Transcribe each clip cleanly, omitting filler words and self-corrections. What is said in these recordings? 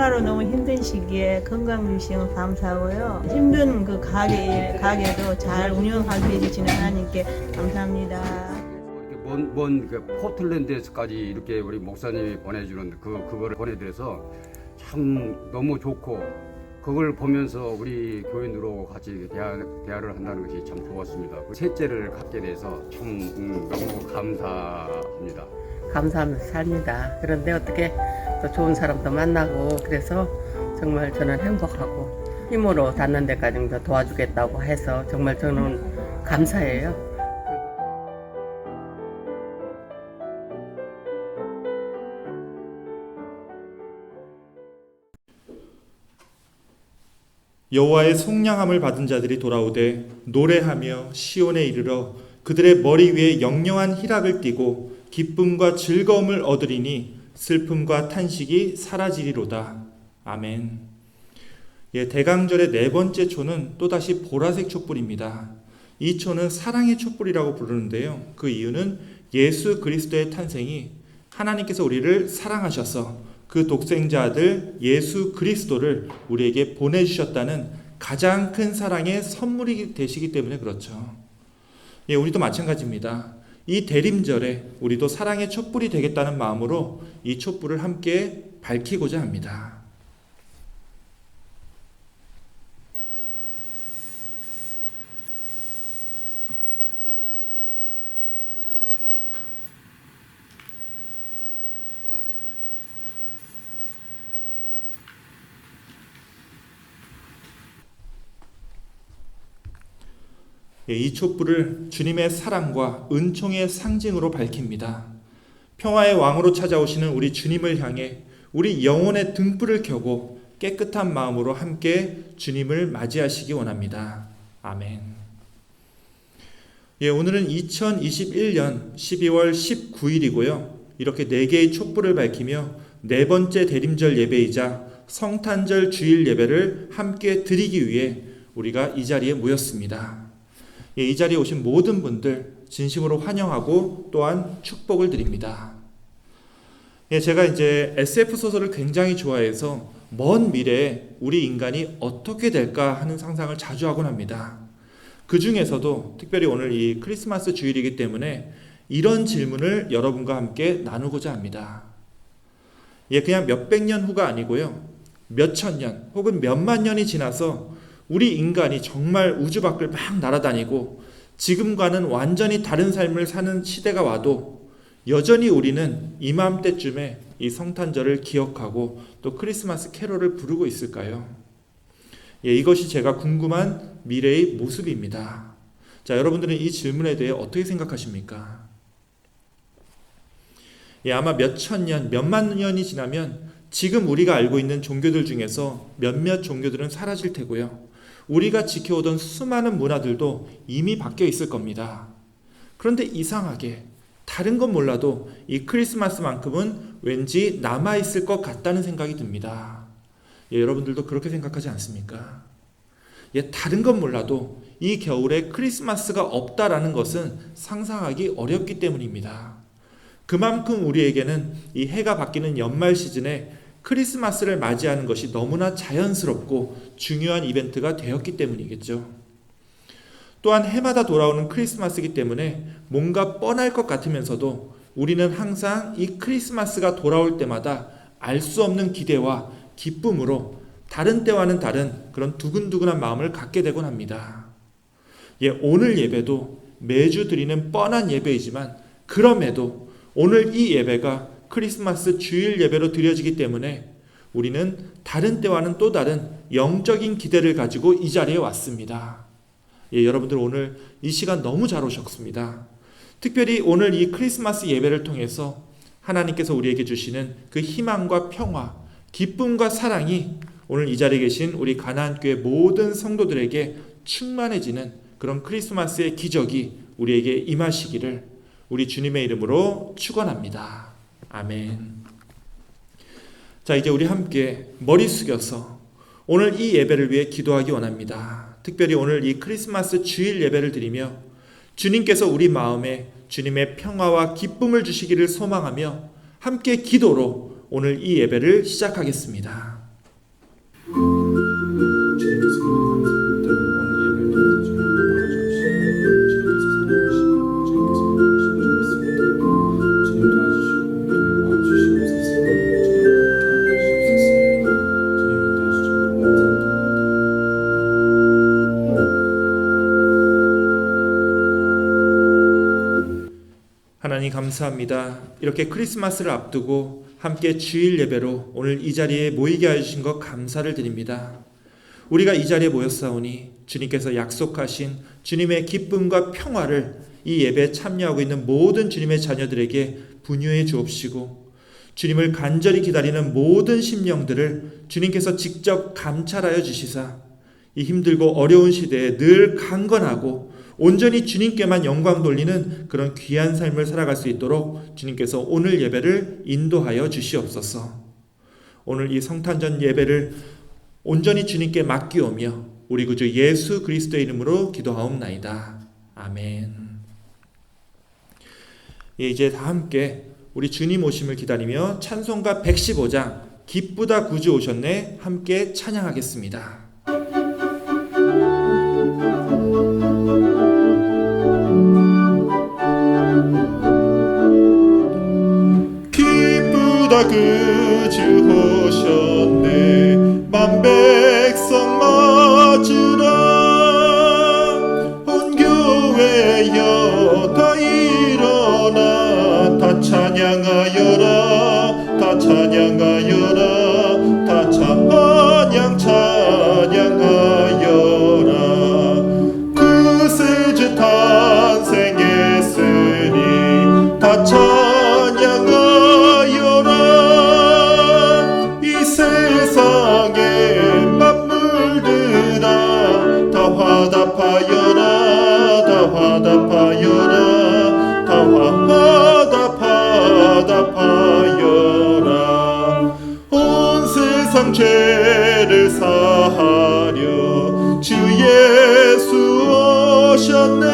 코로나로 너무 힘든 시기에 건강 주시면 감사하고요. 힘든 그 가게도 잘 운영하게 해주시는 하나님께 감사합니다. 이렇게 먼 포틀랜드에서까지 이렇게 우리 목사님이 보내주는 그거를 보내드려서 참 너무 좋고, 그걸 보면서 우리 교인으로 같이 대화를 한다는 것이 참 좋았습니다. 셋째를 갖게 돼서 참 너무 감사합니다. 감사하면서 삽니다. 그런데 어떻게 또 좋은 사람도 만나고, 그래서 정말 저는 행복하고 힘으로 닿는 데까지 도와주겠다고 해서 정말 저는 감사해요. 여호와의 속량함을 받은 자들이 돌아오되 노래하며 시온에 이르러 그들의 머리 위에 영영한 희락을 띠고 기쁨과 즐거움을 얻으리니 슬픔과 탄식이 사라지리로다. 아멘. 대강절의 네 번째 초는 또다시 보라색 촛불입니다. 이 초는 사랑의 촛불이라고 부르는데요. 그 이유는 예수 그리스도의 탄생이 하나님께서 우리를 사랑하셔서 그 독생자 아들 예수 그리스도를 우리에게 보내주셨다는 가장 큰 사랑의 선물이 되시기 때문에 그렇죠. 우리도 마찬가지입니다. 이 대림절에 우리도 사랑의 촛불이 되겠다는 마음으로 이 촛불을 함께 밝히고자 합니다. 이 촛불을 주님의 사랑과 은총의 상징으로 밝힙니다. 평화의 왕으로 찾아오시는 우리 주님을 향해 우리 영혼의 등불을 켜고 깨끗한 마음으로 함께 주님을 맞이하시기 원합니다. 아멘. 오늘은 2021년 12월 19일이고요. 이렇게 4개의 촛불을 밝히며 네 번째 대림절 예배이자 성탄절 주일 예배를 함께 드리기 위해 우리가 이 자리에 모였습니다. 이 자리에 오신 모든 분들 진심으로 환영하고 또한 축복을 드립니다. 제가 이제 SF 소설을 굉장히 좋아해서 먼 미래에 우리 인간이 어떻게 될까 하는 상상을 자주 하곤 합니다. 그 중에서도 특별히 오늘 이 크리스마스 주일이기 때문에 이런 질문을 여러분과 함께 나누고자 합니다. 그냥 몇백 년 후가 아니고요. 몇천 년 혹은 몇만 년이 지나서 우리 인간이 정말 우주 밖을 막 날아다니고 지금과는 완전히 다른 삶을 사는 시대가 와도 여전히 우리는 이맘때쯤에 이 성탄절을 기억하고 또 크리스마스 캐롤을 부르고 있을까요? 이것이 제가 궁금한 미래의 모습입니다. 자, 여러분들은 이 질문에 대해 어떻게 생각하십니까? 아마 몇천 년, 몇만 년이 지나면 지금 우리가 알고 있는 종교들 중에서 몇몇 종교들은 사라질 테고요. 우리가 지켜오던 수많은 문화들도 이미 바뀌어 있을 겁니다. 그런데 이상하게 다른 건 몰라도 이 크리스마스만큼은 왠지 남아있을 것 같다는 생각이 듭니다. 여러분들도 그렇게 생각하지 않습니까? 다른 건 몰라도 이 겨울에 크리스마스가 없다라는 것은 상상하기 어렵기 때문입니다. 그만큼 우리에게는 이 해가 바뀌는 연말 시즌에 크리스마스를 맞이하는 것이 너무나 자연스럽고 중요한 이벤트가 되었기 때문이겠죠. 또한 해마다 돌아오는 크리스마스이기 때문에 뭔가 뻔할 것 같으면서도 우리는 항상 이 크리스마스가 돌아올 때마다 알 수 없는 기대와 기쁨으로 다른 때와는 다른 그런 두근두근한 마음을 갖게 되곤 합니다. 오늘 예배도 매주 드리는 뻔한 예배이지만 그럼에도 오늘 이 예배가 크리스마스 주일 예배로 드려지기 때문에 우리는 다른 때와는 또 다른 영적인 기대를 가지고 이 자리에 왔습니다. 여러분들 오늘 이 시간 너무 잘 오셨습니다. 특별히 오늘 이 크리스마스 예배를 통해서 하나님께서 우리에게 주시는 그 희망과 평화, 기쁨과 사랑이 오늘 이 자리에 계신 우리 가나안교회 모든 성도들에게 충만해지는 그런 크리스마스의 기적이 우리에게 임하시기를 우리 주님의 이름으로 축원합니다. 아멘. 자, 이제 우리 함께 머리 숙여서 오늘 이 예배를 위해 기도하기 원합니다. 특별히 오늘 이 크리스마스 주일 예배를 드리며 주님께서 우리 마음에 주님의 평화와 기쁨을 주시기를 소망하며 함께 기도로 오늘 이 예배를 시작하겠습니다. 감사합니다. 이렇게 크리스마스를 앞두고 함께 주일 예배로 오늘 이 자리에 모이게 해주신 것 감사를 드립니다. 우리가 이 자리에 모였사오니 주님께서 약속하신 주님의 기쁨과 평화를 이 예배에 참여하고 있는 모든 주님의 자녀들에게 분유해 주옵시고, 주님을 간절히 기다리는 모든 심령들을 주님께서 직접 감찰하여 주시사 이 힘들고 어려운 시대에 늘 강건하고 온전히 주님께만 영광 돌리는 그런 귀한 삶을 살아갈 수 있도록 주님께서 오늘 예배를 인도하여 주시옵소서. 오늘 이 성탄절 예배를 온전히 주님께 맡기오며 우리 구주 예수 그리스도의 이름으로 기도하옵나이다. 아멘. 이제 다 함께 우리 주님 오심을 기다리며 찬송가 115장 기쁘다 구주 오셨네 함께 찬양하겠습니다. 기쁘다 구주 오셨네 만 백성 맞으라 온 교회여 다 일어나 다 찬양하여라 다 찬양하여라 다 찬양하여라 구세주 탄생했으니 다 찬양하여라 이 세상에 만물들아 다 화답하여라 다 화답하여라 다 화답하여라 온 세상 죄를 사하려 주 예수 오셨네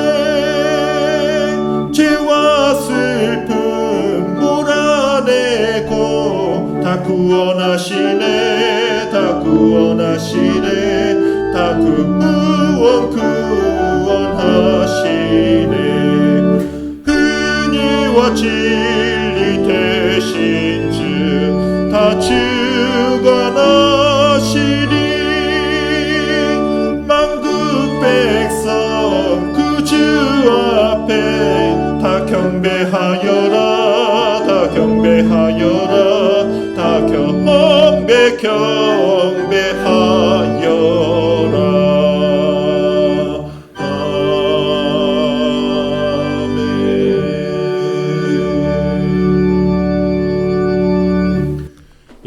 죄와 슬픔 몰아내고 다 구원하시네 다 구원하시네 다 구원하시네 은혜와 진리 되신 주 다 주관하시니 만국 백성 구주 앞에 다 경배하여라 다 경배하여라 다 경배하여라 아멘.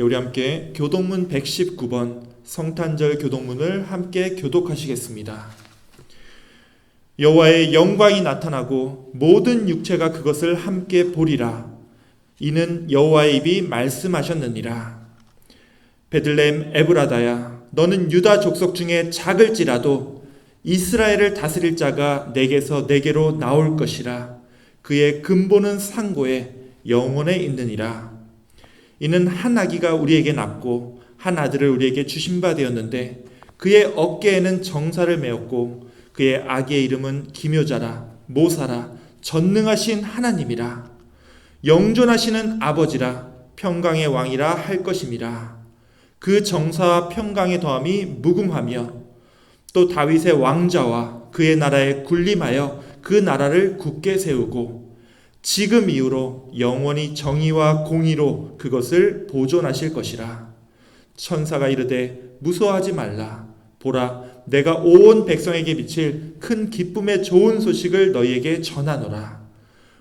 우리 함께 교독문 119번 성탄절 교독문을 함께 교독하시겠습니다. 여호와의 영광이 나타나고 모든 육체가 그것을 함께 보리라. 이는 여호와의 입이 말씀하셨느니라. 베들레헴 에브라다야, 너는 유다 족속 중에 작을지라도 이스라엘을 다스릴 자가 내게서 내게로 나올 것이라. 그의 근본은 상고에 영원에 있느니라. 이는 한 아기가 우리에게 낳고 한 아들을 우리에게 주신 바 되었는데 그의 어깨에는 정사를 메었고 그의 아기의 이름은 기묘자라 모사라 전능하신 하나님이라 영존하시는 아버지라 평강의 왕이라 할 것임이라. 그 정사와 평강의 더함이 무궁하며 또 다윗의 왕자와 그의 나라에 군림하여 그 나라를 굳게 세우고 지금 이후로 영원히 정의와 공의로 그것을 보존하실 것이라. 천사가 이르되 무서워하지 말라. 보라, 내가 온 백성에게 미칠 큰 기쁨의 좋은 소식을 너희에게 전하노라.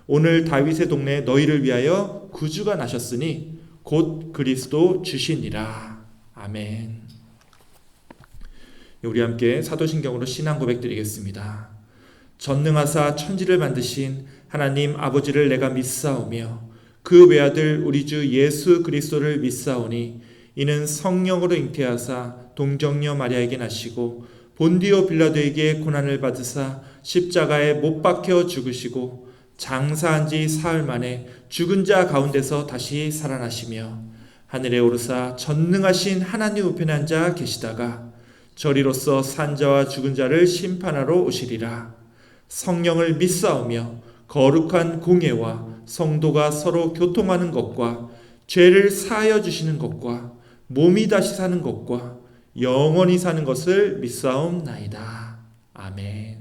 오늘 다윗의 동네에 너희를 위하여 구주가 나셨으니 곧 그리스도 주시니라. 아멘. 우리 함께 사도신경으로 신앙 고백 드리겠습니다. 전능하사 천지를 만드신 하나님 아버지를 내가 믿사오며 그 외아들 우리 주 예수 그리스도를 믿사오니 이는 성령으로 잉태하사 동정녀 마리아에게 나시고 본디오 빌라도에게 고난을 받으사 십자가에 못 박혀 죽으시고 장사한 지 사흘 만에 죽은 자 가운데서 다시 살아나시며 하늘에 오르사 전능하신 하나님 우편에 앉아 계시다가 저리로서 산 자와 죽은 자를 심판하러 오시리라. 성령을 믿사오며 거룩한 공예와 성도가 서로 교통하는 것과 죄를 사하여 주시는 것과 몸이 다시 사는 것과 영원히 사는 것을 믿사옵나이다. 아멘.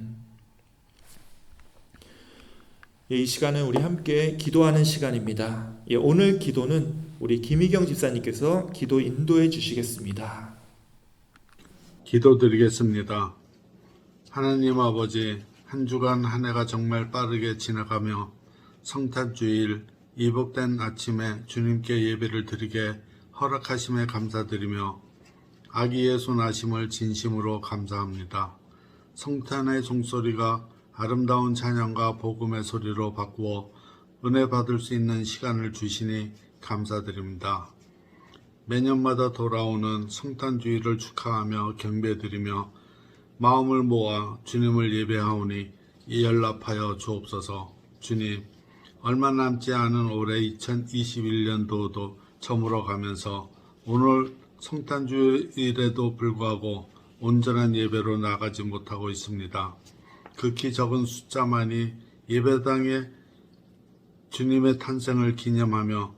이 시간은 우리 함께 기도하는 시간입니다. 오늘 기도는 우리 김희경 집사님께서 기도 인도해 주시겠습니다. 기도드리겠습니다. 하나님 아버지, 한 주간 한 해가 정말 빠르게 지나가며 성탄주일 이 복된 아침에 주님께 예배를 드리게 허락하심에 감사드리며 아기 예수 나심을 진심으로 감사합니다. 성탄의 종소리가 아름다운 찬양과 복음의 소리로 바꾸어 은혜 받을 수 있는 시간을 주시니 감사드립니다. 매년마다 돌아오는 성탄주일을 축하하며 경배드리며 마음을 모아 주님을 예배하오니 연락하여 주옵소서. 주님, 얼마 남지 않은 올해 2021년도도 저물어 가면서 오늘 성탄주일에도 불구하고 온전한 예배로 나가지 못하고 있습니다. 극히 적은 숫자만이 예배당에 주님의 탄생을 기념하며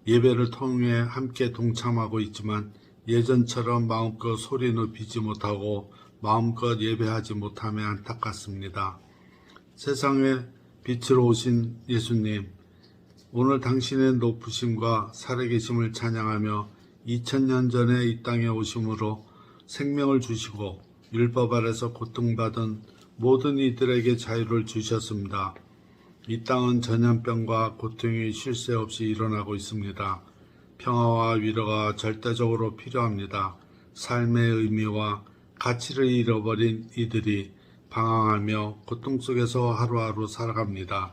예배를 통해 함께 동참하고 있지만 예전처럼 마음껏 소리 높이지 못하고 마음껏 예배하지 못함에 안타깝습니다. 세상에 빛으로 오신 예수님, 오늘 당신의 높으심과 살아계심을 찬양하며 2000년 전에 이 땅에 오심으로 생명을 주시고 율법 아래서 고통받은 모든 이들에게 자유를 주셨습니다. 이 땅은 전염병과 고통이 쉴 새 없이 일어나고 있습니다. 평화와 위로가 절대적으로 필요합니다. 삶의 의미와 가치를 잃어버린 이들이 방황하며 고통 속에서 하루하루 살아갑니다.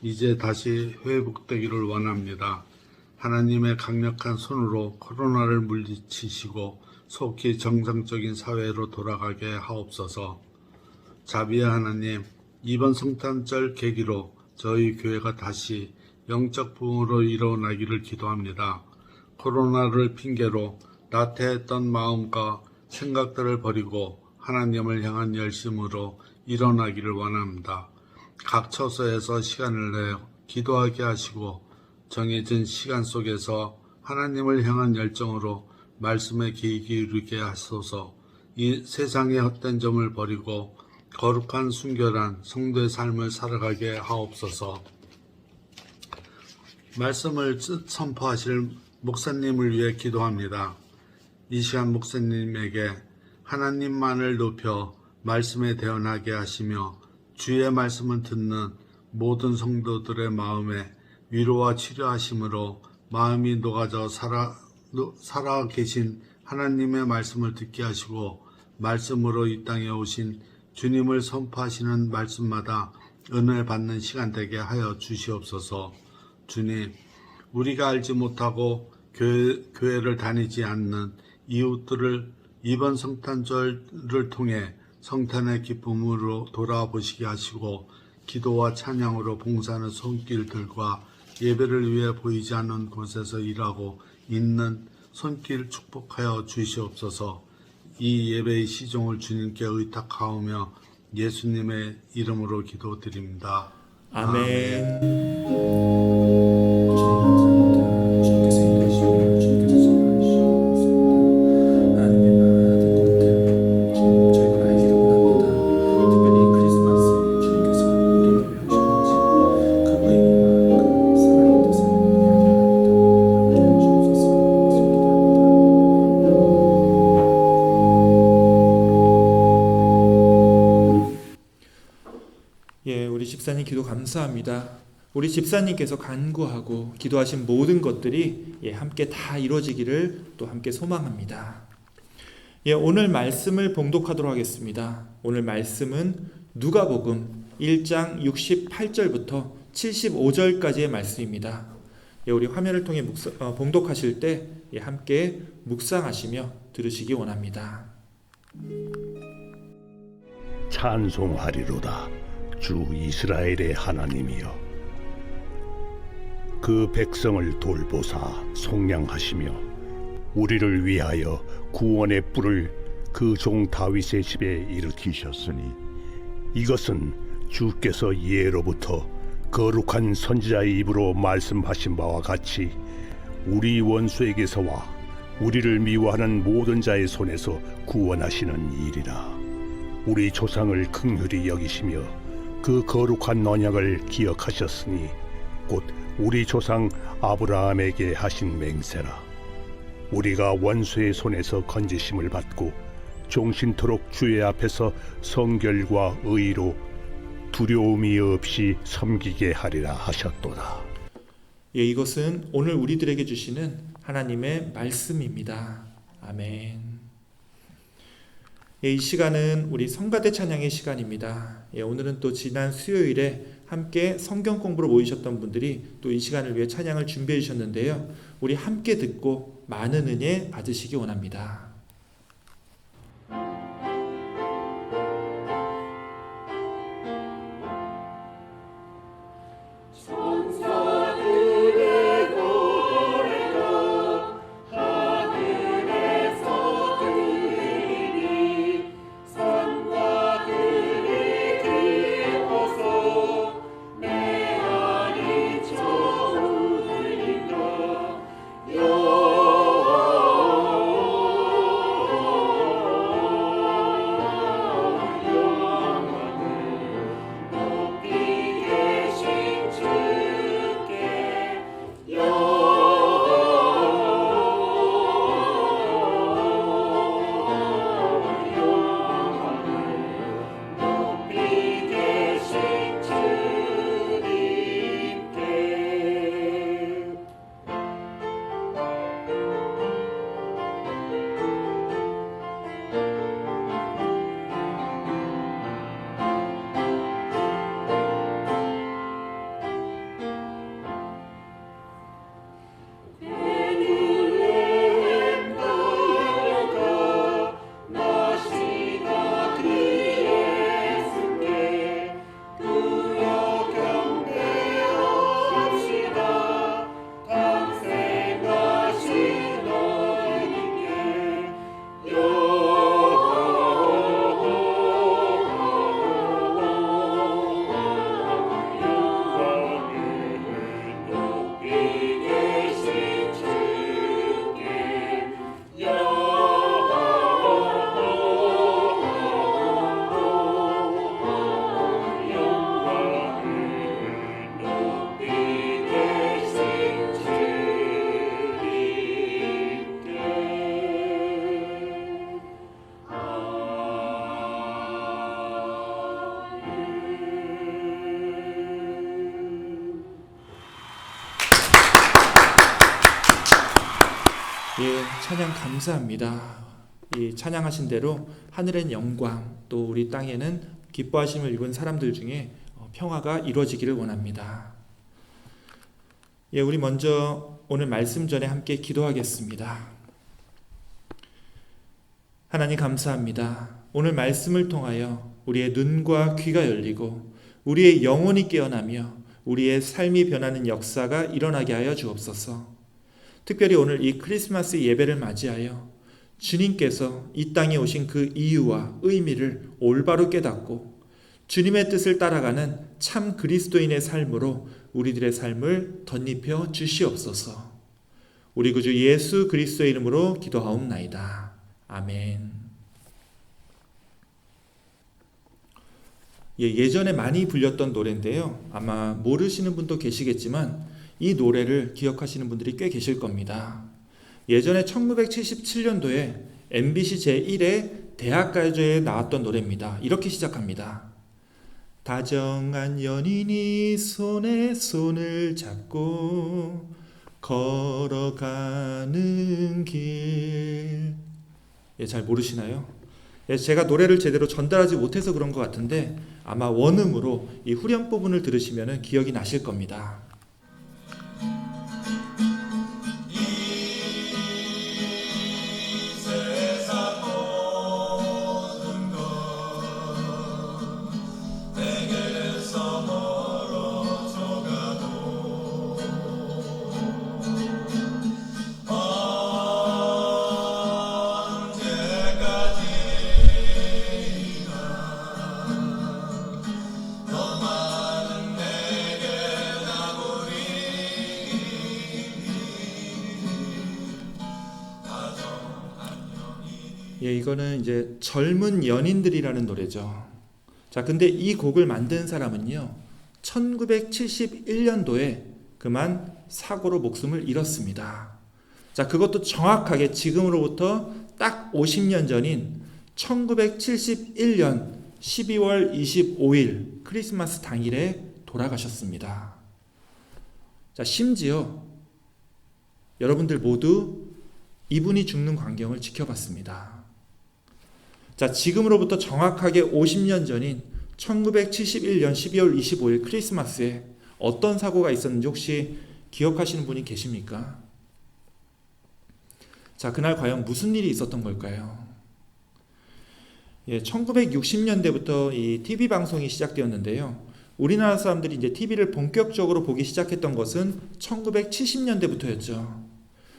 이제 다시 회복되기를 원합니다. 하나님의 강력한 손으로 코로나를 물리치시고 속히 정상적인 사회로 돌아가게 하옵소서. 자비의 하나님, 이번 성탄절 계기로 저희 교회가 다시 영적 부흥으로 일어나기를 기도합니다. 코로나를 핑계로 나태했던 마음과 생각들을 버리고 하나님을 향한 열심으로 일어나기를 원합니다. 각 처소에서 시간을 내어 기도하게 하시고 정해진 시간 속에서 하나님을 향한 열정으로 말씀에 귀 기울이게 하소서. 이 세상의 헛된 점을 버리고 거룩한 순결한 성도의 삶을 살아가게 하옵소서. 말씀을 선포하실 목사님을 위해 기도합니다. 이 시간 목사님에게 하나님만을 높여 말씀에 대언하게 하시며 주의 말씀을 듣는 모든 성도들의 마음에 위로와 치료하심으로 마음이 녹아져 살아 계신 하나님의 말씀을 듣게 하시고 말씀으로 이 땅에 오신 주님을 선포하시는 말씀마다 은혜 받는 시간 되게 하여 주시옵소서. 주님, 우리가 알지 못하고 교회를 다니지 않는 이웃들을 이번 성탄절을 통해 성탄의 기쁨으로 돌아보시게 하시고 기도와 찬양으로 봉사하는 손길들과 예배를 위해 보이지 않는 곳에서 일하고 있는 손길 축복하여 주시옵소서. 이 예배의 시종을 주님께 의탁하오며 예수님의 이름으로 기도드립니다. 아멘. 우리 집사님 기도 감사합니다. 우리 집사님께서 간구하고 기도하신 모든 것들이 함께 다 이루어지기를 또 함께 소망합니다. 오늘 말씀을 봉독하도록 하겠습니다. 오늘 말씀은 누가복음 1장 68절부터 75절까지의 말씀입니다. 우리 화면을 통해 봉독하실 때 함께 묵상하시며 들으시기 원합니다. 찬송하리로다 주 이스라엘의 하나님이여. 그 백성을 돌보사 속량하시며 우리를 위하여 구원의 뿔을 그 종 다윗의 집에 일으키셨으니 이것은 주께서 예로부터 거룩한 선지자의 입으로 말씀하신 바와 같이 우리 원수에게서와 우리를 미워하는 모든 자의 손에서 구원하시는 일이라. 우리 조상을 긍휼히 여기시며 그 거룩한 언약을 기억하셨으니 곧 우리 조상 아브라함에게 하신 맹세라. 우리가 원수의 손에서 건지심을 받고 종신토록 주의 앞에서 성결과 의로 두려움이 없이 섬기게 하리라 하셨도다. 예, 이것은 오늘 우리들에게 주시는 하나님의 말씀입니다. 아멘. 예, 이 시간은 우리 성가대 찬양의 시간입니다. 예, 오늘은 또 지난 수요일에 함께 성경 공부로 모이셨던 분들이 또 이 시간을 위해 찬양을 준비해 주셨는데요. 우리 함께 듣고 많은 은혜 받으시기 원합니다. 예, 찬양 감사합니다. 이 찬양하신 대로 하늘엔 영광, 또 우리 땅에는 기뻐하심을 입은 사람들 중에 평화가 이루어지기를 원합니다. 예, 우리 먼저 오늘 말씀 전에 함께 기도하겠습니다. 하나님 감사합니다. 오늘 말씀을 통하여 우리의 눈과 귀가 열리고 우리의 영혼이 깨어나며 우리의 삶이 변하는 역사가 일어나게 하여 주옵소서. 특별히 오늘 이 크리스마스 예배를 맞이하여 주님께서 이 땅에 오신 그 이유와 의미를 올바로 깨닫고 주님의 뜻을 따라가는 참 그리스도인의 삶으로 우리들의 삶을 덧입혀 주시옵소서. 우리 구주 예수 그리스도의 이름으로 기도하옵나이다. 아멘. 예전에 많이 불렸던 노래인데요. 아마 모르시는 분도 계시겠지만 이 노래를 기억하시는 분들이 꽤 계실 겁니다. 예전에 1977년도에 MBC 제1회 대학가요제에 나왔던 노래입니다. 이렇게 시작합니다. 다정한 연인이 손에 손을 잡고 걸어가는 길. 예, 잘 모르시나요? 예, 제가 노래를 제대로 전달하지 못해서 그런 것 같은데 아마 원음으로 이 후렴 부분을 들으시면 기억이 나실 겁니다. 예, 이거는 이제 젊은 연인들이라는 노래죠. 자, 자, 근데 이 곡을 만든 사람은요, 1971년도에 그만 사고로 목숨을 잃었습니다. 자, 그것도 정확하게 지금으로부터 딱 50년 전인 1971년 12월 25일 크리스마스 당일에 돌아가셨습니다. 자, 심지어 여러분들 모두 이분이 죽는 광경을 지켜봤습니다. 자, 지금으로부터 정확하게 50년 전인 1971년 12월 25일 크리스마스에 어떤 사고가 있었는지 혹시 기억하시는 분이 계십니까? 자, 그날 과연 무슨 일이 있었던 걸까요? 1960년대부터 이 TV 방송이 시작되었는데요. 우리나라 사람들이 이제 TV를 본격적으로 보기 시작했던 것은 1970년대부터였죠.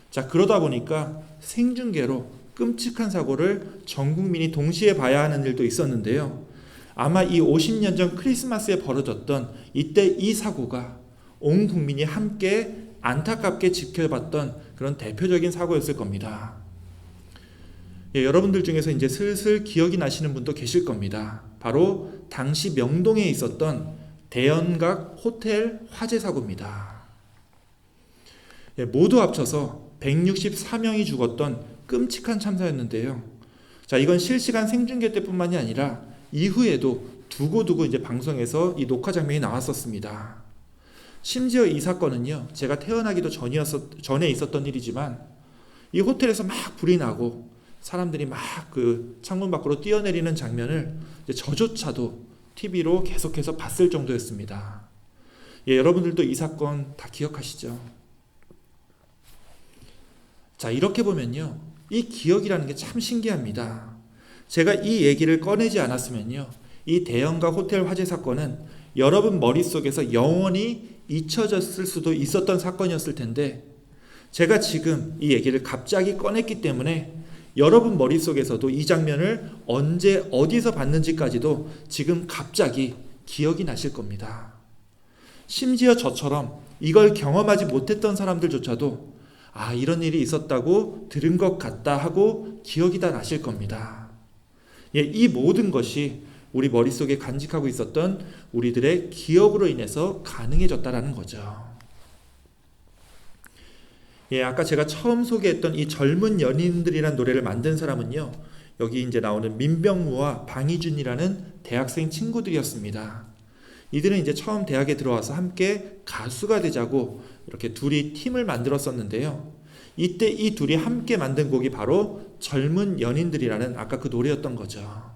자, 그러다 보니까 생중계로 끔찍한 사고를 전 국민이 동시에 봐야 하는 일도 있었는데요. 아마 이 50년 전 크리스마스에 벌어졌던 이때 이 사고가 온 국민이 함께 안타깝게 지켜봤던 그런 대표적인 사고였을 겁니다. 여러분들 중에서 이제 슬슬 기억이 나시는 분도 계실 겁니다. 바로 당시 명동에 있었던 대연각 호텔 화재 사고입니다. 모두 합쳐서 164명이 죽었던 끔찍한 참사였는데요. 자, 이건 실시간 생중계 때뿐만이 아니라 이후에도 두고두고 이제 방송에서 이 녹화 장면이 나왔었습니다. 심지어 이 사건은요, 제가 태어나기도 전에 있었던 일이지만 이 호텔에서 막 불이 나고 사람들이 막 그 창문 밖으로 뛰어내리는 장면을 이제 저조차도 TV로 계속해서 봤을 정도였습니다. 여러분들도 이 사건 다 기억하시죠? 자, 이렇게 보면요, 이 기억이라는 게 참 신기합니다. 제가 이 얘기를 꺼내지 않았으면요, 이 대연각 호텔 화재 사건은 여러분 머릿속에서 영원히 잊혀졌을 수도 있었던 사건이었을 텐데, 제가 지금 이 얘기를 갑자기 꺼냈기 때문에 여러분 머릿속에서도 이 장면을 언제 어디서 봤는지까지도 지금 갑자기 기억이 나실 겁니다. 심지어 저처럼 이걸 경험하지 못했던 사람들조차도 아, 이런 일이 있었다고 들은 것 같다 하고 기억이 다 나실 겁니다. 이 모든 것이 우리 머릿속에 간직하고 있었던 우리들의 기억으로 인해서 가능해졌다라는 거죠. 아까 제가 처음 소개했던 이 젊은 연인들이란 노래를 만든 사람은요, 여기 이제 나오는 민병무와 방희준이라는 대학생 친구들이었습니다. 이들은 이제 처음 대학에 들어와서 함께 가수가 되자고 이렇게 둘이 팀을 만들었었는데요. 이때 이 둘이 함께 만든 곡이 바로 젊은 연인들이라는 아까 그 노래였던 거죠.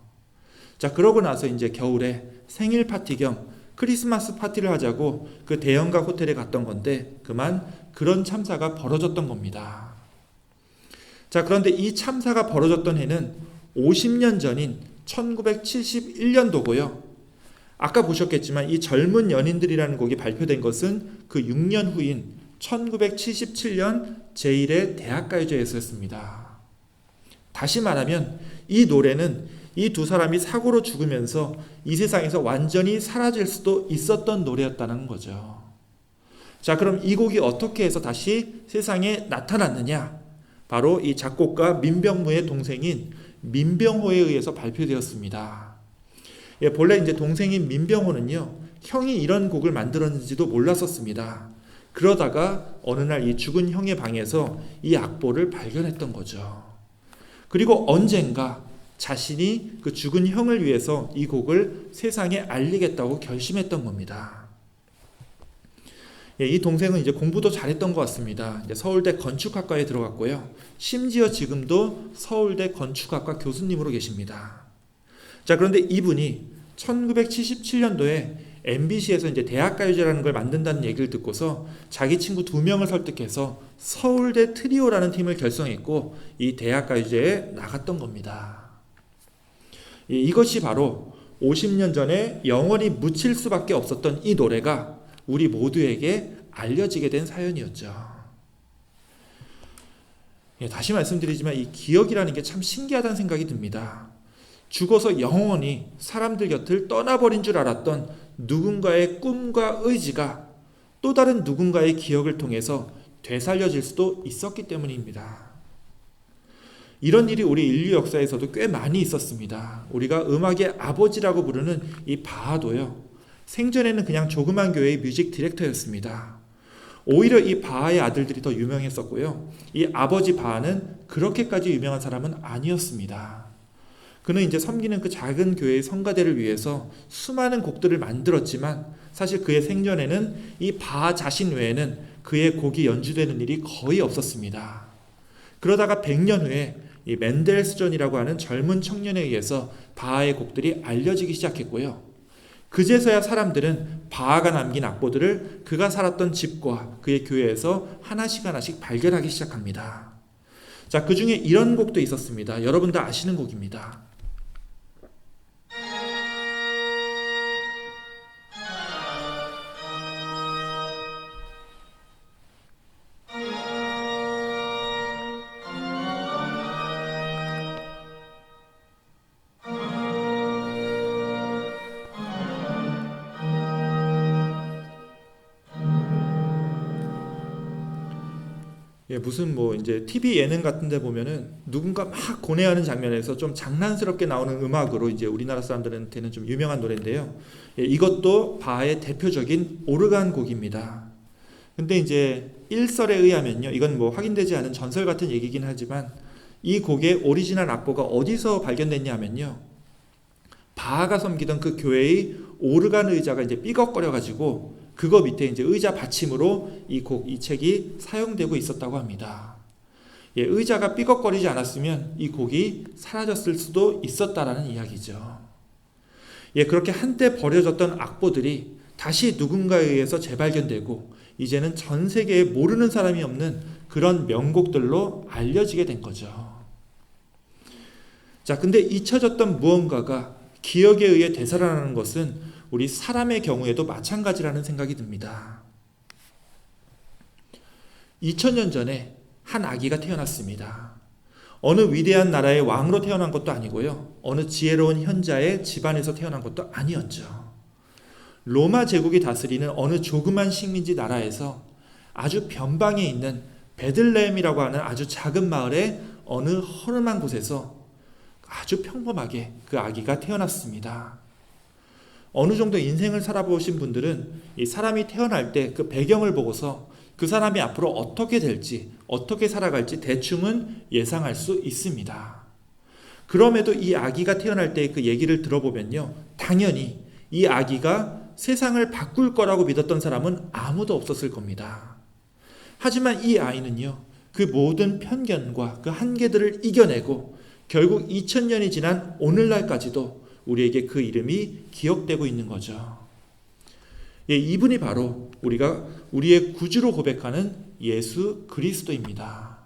자, 그러고 나서 이제 겨울에 생일 파티 겸 크리스마스 파티를 하자고 그 대연각 호텔에 갔던 건데 그만 그런 참사가 벌어졌던 겁니다. 자, 그런데 이 참사가 벌어졌던 해는 50년 전인 1971년도고요. 아까 보셨겠지만 이 젊은 연인들이라는 곡이 발표된 것은 그 6년 후인 1977년 제1회 대학가요제였습니다. 다시 말하면 이 노래는 이 두 사람이 사고로 죽으면서 이 세상에서 완전히 사라질 수도 있었던 노래였다는 거죠. 자, 그럼 이 곡이 어떻게 해서 다시 세상에 나타났느냐? 바로 이 작곡가 민병무의 동생인 민병호에 의해서 발표되었습니다. 본래 이제 동생인 민병호는요, 형이 이런 곡을 만들었는지도 몰랐었습니다. 그러다가 어느 날 이 죽은 형의 방에서 이 악보를 발견했던 거죠. 그리고 언젠가 자신이 그 죽은 형을 위해서 이 곡을 세상에 알리겠다고 결심했던 겁니다. 이 동생은 이제 공부도 잘했던 것 같습니다. 이제 서울대 건축학과에 들어갔고요. 심지어 지금도 서울대 건축학과 교수님으로 계십니다. 자, 그런데 이분이 1977년도에 MBC에서 이제 대학가요제라는 걸 만든다는 얘기를 듣고서 자기 친구 2명을 설득해서 서울대 트리오라는 팀을 결성했고 이 대학가요제에 나갔던 겁니다. 이것이 바로 50년 전에 영원히 묻힐 수밖에 없었던 이 노래가 우리 모두에게 알려지게 된 사연이었죠. 다시 말씀드리지만 이 기억이라는 게 참 신기하다는 생각이 듭니다. 죽어서 영원히 사람들 곁을 떠나버린 줄 알았던 누군가의 꿈과 의지가 또 다른 누군가의 기억을 통해서 되살려질 수도 있었기 때문입니다. 이런 일이 우리 인류 역사에서도 꽤 많이 있었습니다. 우리가 음악의 아버지라고 부르는 이 바하도요, 생전에는 그냥 조그만 교회의 뮤직 디렉터였습니다. 오히려 이 바하의 아들들이 더 유명했었고요, 이 아버지 바하는 그렇게까지 유명한 사람은 아니었습니다. 그는 이제 섬기는 그 작은 교회의 성가대를 위해서 수많은 곡들을 만들었지만 사실 그의 생전에는 이 바하 자신 외에는 그의 곡이 연주되는 일이 거의 없었습니다. 그러다가 100년 후에 이 멘델스존이라고 하는 젊은 청년에 의해서 바하의 곡들이 알려지기 시작했고요. 그제서야 사람들은 바하가 남긴 악보들을 그가 살았던 집과 그의 교회에서 하나씩 발견하기 시작합니다. 자, 그 중에 이런 곡도 있었습니다. 여러분 다 아시는 곡입니다. 무슨 뭐 이제 TV 예능 같은 데 보면은 누군가 막 고뇌하는 장면에서 좀 장난스럽게 나오는 음악으로 이제 우리나라 사람들한테는 좀 유명한 노래인데요. 이것도 바하의 대표적인 오르간 곡입니다. 근데 이제 일설에 의하면요, 이건 뭐 확인되지 않은 전설 같은 얘기긴 하지만 이 곡의 오리지널 악보가 어디서 발견됐냐 하면요, 바하가 섬기던 그 교회의 오르간 의자가 이제 삐걱거려 가지고 그거 밑에 이제 의자 받침으로 이 책이 사용되고 있었다고 합니다. 의자가 삐걱거리지 않았으면 이 곡이 사라졌을 수도 있었다라는 이야기죠. 그렇게 한때 버려졌던 악보들이 다시 누군가에 의해서 재발견되고 이제는 전 세계에 모르는 사람이 없는 그런 명곡들로 알려지게 된 거죠. 자, 근데 잊혀졌던 무언가가 기억에 의해 되살아나는 것은 우리 사람의 경우에도 마찬가지라는 생각이 듭니다. 2000년 전에 한 아기가 태어났습니다. 어느 위대한 나라의 왕으로 태어난 것도 아니고요, 어느 지혜로운 현자의 집안에서 태어난 것도 아니었죠. 로마 제국이 다스리는 어느 조그만 식민지 나라에서 아주 변방에 있는 베들레헴이라고 하는 아주 작은 마을의 어느 허름한 곳에서 아주 평범하게 그 아기가 태어났습니다. 어느 정도 인생을 살아보신 분들은 이 사람이 태어날 때 그 배경을 보고서 그 사람이 앞으로 어떻게 될지, 어떻게 살아갈지 대충은 예상할 수 있습니다. 그럼에도 이 아기가 태어날 때 그 얘기를 들어보면요, 당연히 이 아기가 세상을 바꿀 거라고 믿었던 사람은 아무도 없었을 겁니다. 하지만 이 아이는요, 그 모든 편견과 그 한계들을 이겨내고 결국 2000년이 지난 오늘날까지도 우리에게 그 이름이 기억되고 있는 거죠. 이분이 바로 우리가 우리의 구주로 고백하는 예수 그리스도입니다.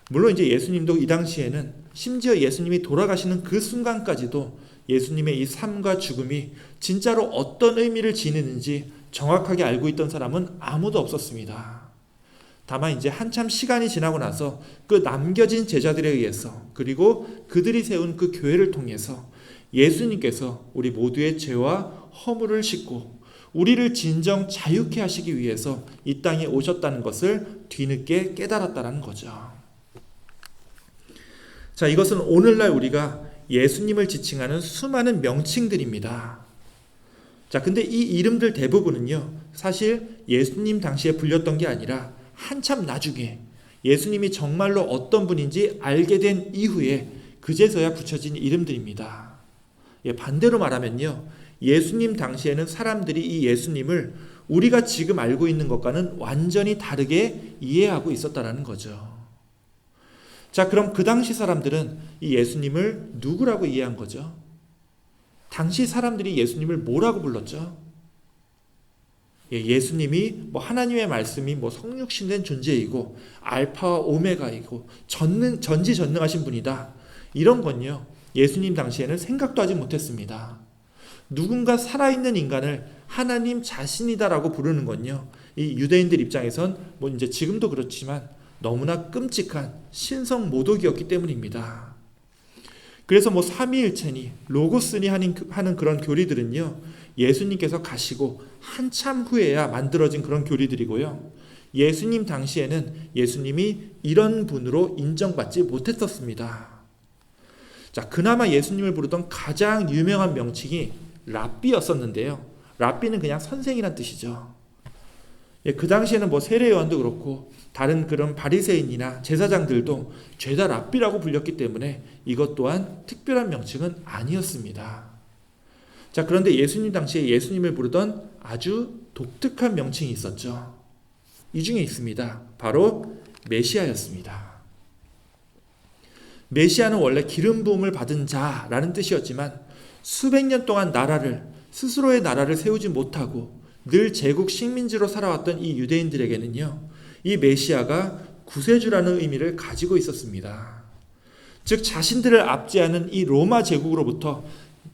물론 이제 예수님도 이 당시에는 심지어 예수님이 돌아가시는 그 순간까지도 예수님의 이 삶과 죽음이 진짜로 어떤 의미를 지니는지 정확하게 알고 있던 사람은 아무도 없었습니다. 다만 이제 한참 시간이 지나고 나서 그 남겨진 제자들에 의해서, 그리고 그들이 세운 그 교회를 통해서 예수님께서 우리 모두의 죄와 허물을 씻고 우리를 진정 자유케 하시기 위해서 이 땅에 오셨다는 것을 뒤늦게 깨달았다는 거죠. 자, 이것은 오늘날 우리가 예수님을 지칭하는 수많은 명칭들입니다. 자, 근데 이 이름들 대부분은요, 사실 예수님 당시에 불렸던 게 아니라 한참 나중에 예수님이 정말로 어떤 분인지 알게 된 이후에 그제서야 붙여진 이름들입니다. 반대로 말하면요, 예수님 당시에는 사람들이 이 예수님을 우리가 지금 알고 있는 것과는 완전히 다르게 이해하고 있었다는 거죠. 자, 그럼 그 당시 사람들은 이 예수님을 누구라고 이해한 거죠? 당시 사람들이 예수님을 뭐라고 불렀죠? 예수님이 뭐 하나님의 말씀이 뭐 성육신된 존재이고 알파와 오메가이고 전지전능하신 분이다, 이런 건요, 예수님 당시에는 생각도 하지 못했습니다. 누군가 살아있는 인간을 하나님 자신이다라고 부르는 건요, 이 유대인들 입장에선 뭐 이제 지금도 그렇지만 너무나 끔찍한 신성 모독이었기 때문입니다. 그래서 뭐 삼위일체니 로고스니 하는 그런 교리들은요, 예수님께서 가시고 한참 후에야 만들어진 그런 교리들이고요, 예수님 당시에는 예수님이 이런 분으로 인정받지 못했었습니다. 자, 그나마 예수님을 부르던 가장 유명한 명칭이 랍비였었는데요. 랍비는 그냥 선생이란 뜻이죠. 그 당시에는 뭐 세례 요한도 그렇고 다른 그런 바리새인이나 제사장들도 죄다 랍비라고 불렸기 때문에 이것 또한 특별한 명칭은 아니었습니다. 자, 그런데 예수님 당시에 예수님을 부르던 아주 독특한 명칭이 있었죠. 이 중에 있습니다. 바로 메시아였습니다. 메시아는 원래 기름 부음을 받은 자라는 뜻이었지만 수백 년 동안 스스로의 나라를 세우지 못하고 늘 제국 식민지로 살아왔던 이 유대인들에게는요, 이 메시아가 구세주라는 의미를 가지고 있었습니다. 즉 자신들을 압제하는 이 로마 제국으로부터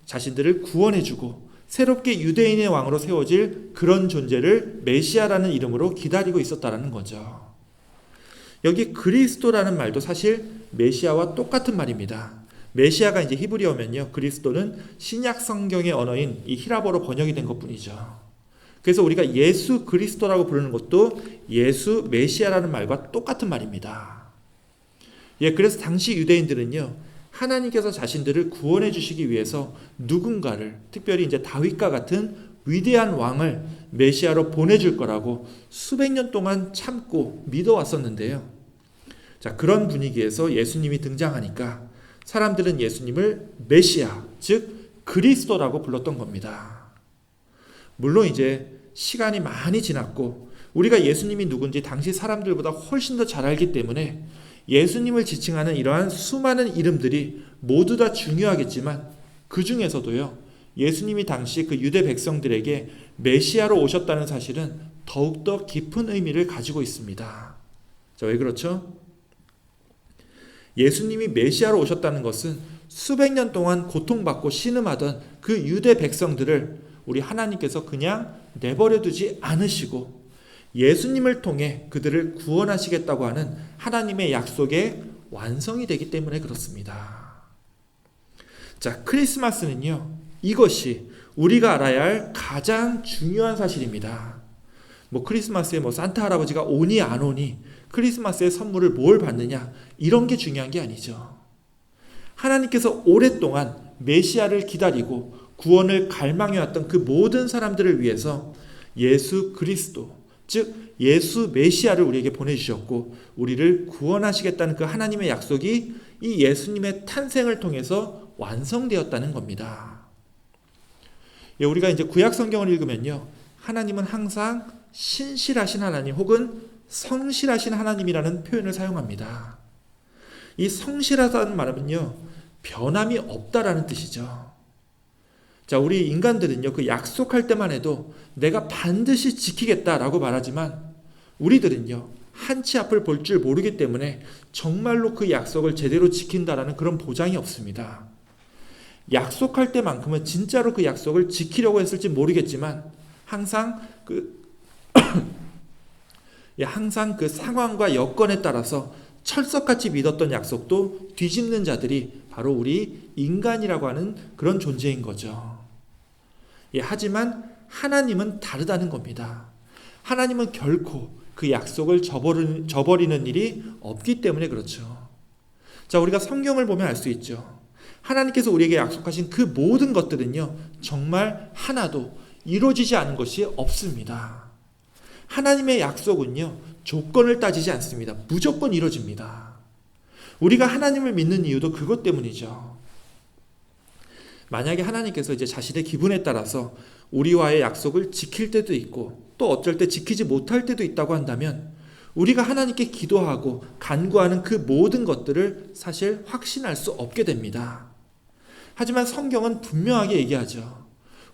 자신들을 구원해주고 새롭게 유대인의 왕으로 세워질 그런 존재를 메시아라는 이름으로 기다리고 있었다는 거죠. 여기 그리스도라는 말도 사실 메시아와 똑같은 말입니다. 메시아가 이제 히브리어면요, 그리스도는 신약 성경의 언어인 이 히라보로 번역이 된 것뿐이죠. 그래서 우리가 예수 그리스도라고 부르는 것도 예수 메시아라는 말과 똑같은 말입니다. 그래서 당시 유대인들은요, 하나님께서 자신들을 구원해 주시기 위해서 누군가를, 특별히 이제 다윗과 같은 위대한 왕을 메시아로 보내줄 거라고 수백 년 동안 참고 믿어왔었는데요. 자, 그런 분위기에서 예수님이 등장하니까 사람들은 예수님을 메시아, 즉 그리스도라고 불렀던 겁니다. 물론 이제 시간이 많이 지났고 우리가 예수님이 누군지 당시 사람들보다 훨씬 더 잘 알기 때문에 예수님을 지칭하는 이러한 수많은 이름들이 모두 다 중요하겠지만 그 중에서도요, 예수님이 당시 그 유대 백성들에게 메시아로 오셨다는 사실은 더욱더 깊은 의미를 가지고 있습니다. 자, 왜 그렇죠? 예수님이 메시아로 오셨다는 것은 수백 년 동안 고통받고 신음하던 그 유대 백성들을 우리 하나님께서 그냥 내버려 두지 않으시고 예수님을 통해 그들을 구원하시겠다고 하는 하나님의 약속의 완성이 되기 때문에 그렇습니다. 자, 크리스마스는요, 이것이 우리가 알아야 할 가장 중요한 사실입니다. 크리스마스에 산타 할아버지가 오니 안 오니, 크리스마스에 선물을 뭘 받느냐, 이런 게 중요한 게 아니죠. 하나님께서 오랫동안 메시아를 기다리고 구원을 갈망해왔던 그 모든 사람들을 위해서 예수 그리스도, 즉 예수 메시아를 우리에게 보내주셨고 우리를 구원하시겠다는 그 하나님의 약속이 이 예수님의 탄생을 통해서 완성되었다는 겁니다. 우리가 이제 구약 성경을 읽으면요, 하나님은 항상 신실하신 하나님 혹은 성실하신 하나님이라는 표현을 사용합니다. 이 성실하다는 말은요, 변함이 없다라는 뜻이죠. 자, 우리 인간들은요, 그 약속할 때만 해도 내가 반드시 지키겠다라고 말하지만 우리들은요, 한치 앞을 볼 줄 모르기 때문에 정말로 그 약속을 제대로 지킨다라는 그런 보장이 없습니다. 약속할 때만큼은 진짜로 그 약속을 지키려고 했을지 모르겠지만 항상 항상 그 상황과 여건에 따라서 철석같이 믿었던 약속도 뒤집는 자들이 바로 우리 인간이라고 하는 그런 존재인 거죠. 하지만 하나님은 다르다는 겁니다. 하나님은 결코 그 약속을 저버리는 일이 없기 때문에 그렇죠. 자, 우리가 성경을 보면 알 수 있죠. 하나님께서 우리에게 약속하신 그 모든 것들은요, 정말 하나도 이루어지지 않은 것이 없습니다. 하나님의 약속은요, 조건을 따지지 않습니다. 무조건 이루어집니다. 우리가 하나님을 믿는 이유도 그것 때문이죠. 만약에 하나님께서 이제 자신의 기분에 따라서 우리와의 약속을 지킬 때도 있고 또 어쩔 때 지키지 못할 때도 있다고 한다면 우리가 하나님께 기도하고 간구하는 그 모든 것들을 사실 확신할 수 없게 됩니다. 하지만 성경은 분명하게 얘기하죠.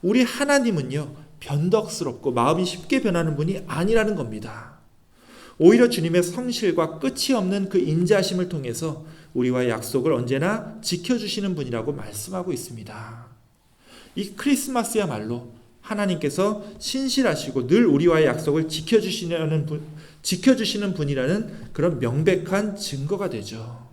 우리 하나님은요, 변덕스럽고 마음이 쉽게 변하는 분이 아니라는 겁니다. 오히려 주님의 성실과 끝이 없는 그 인자하심을 통해서 우리와의 약속을 언제나 지켜주시는 분이라고 말씀하고 있습니다. 이 크리스마스야말로 하나님께서 신실하시고 늘 우리와의 약속을 지켜주시는 분이라는 그런 명백한 증거가 되죠.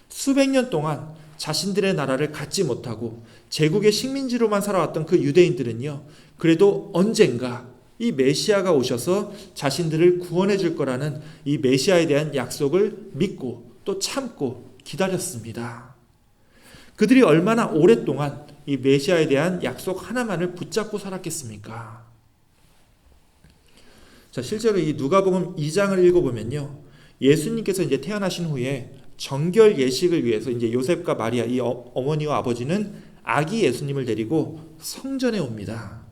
수백 년 동안 자신들의 나라를 갖지 못하고 제국의 식민지로만 살아왔던 그 유대인들은요, 그래도 언젠가 이 메시아가 오셔서 자신들을 구원해 줄 거라는 이 메시아에 대한 약속을 믿고 또 참고 기다렸습니다. 그들이 얼마나 오랫동안 이 메시아에 대한 약속 하나만을 붙잡고 살았겠습니까? 자, 실제로 이 누가복음 2장을 읽어보면요, 예수님께서 이제 태어나신 후에 정결 예식을 위해서 이제 요셉과 마리아, 이 어머니와 아버지는 아기 예수님을 데리고 성전에 옵니다.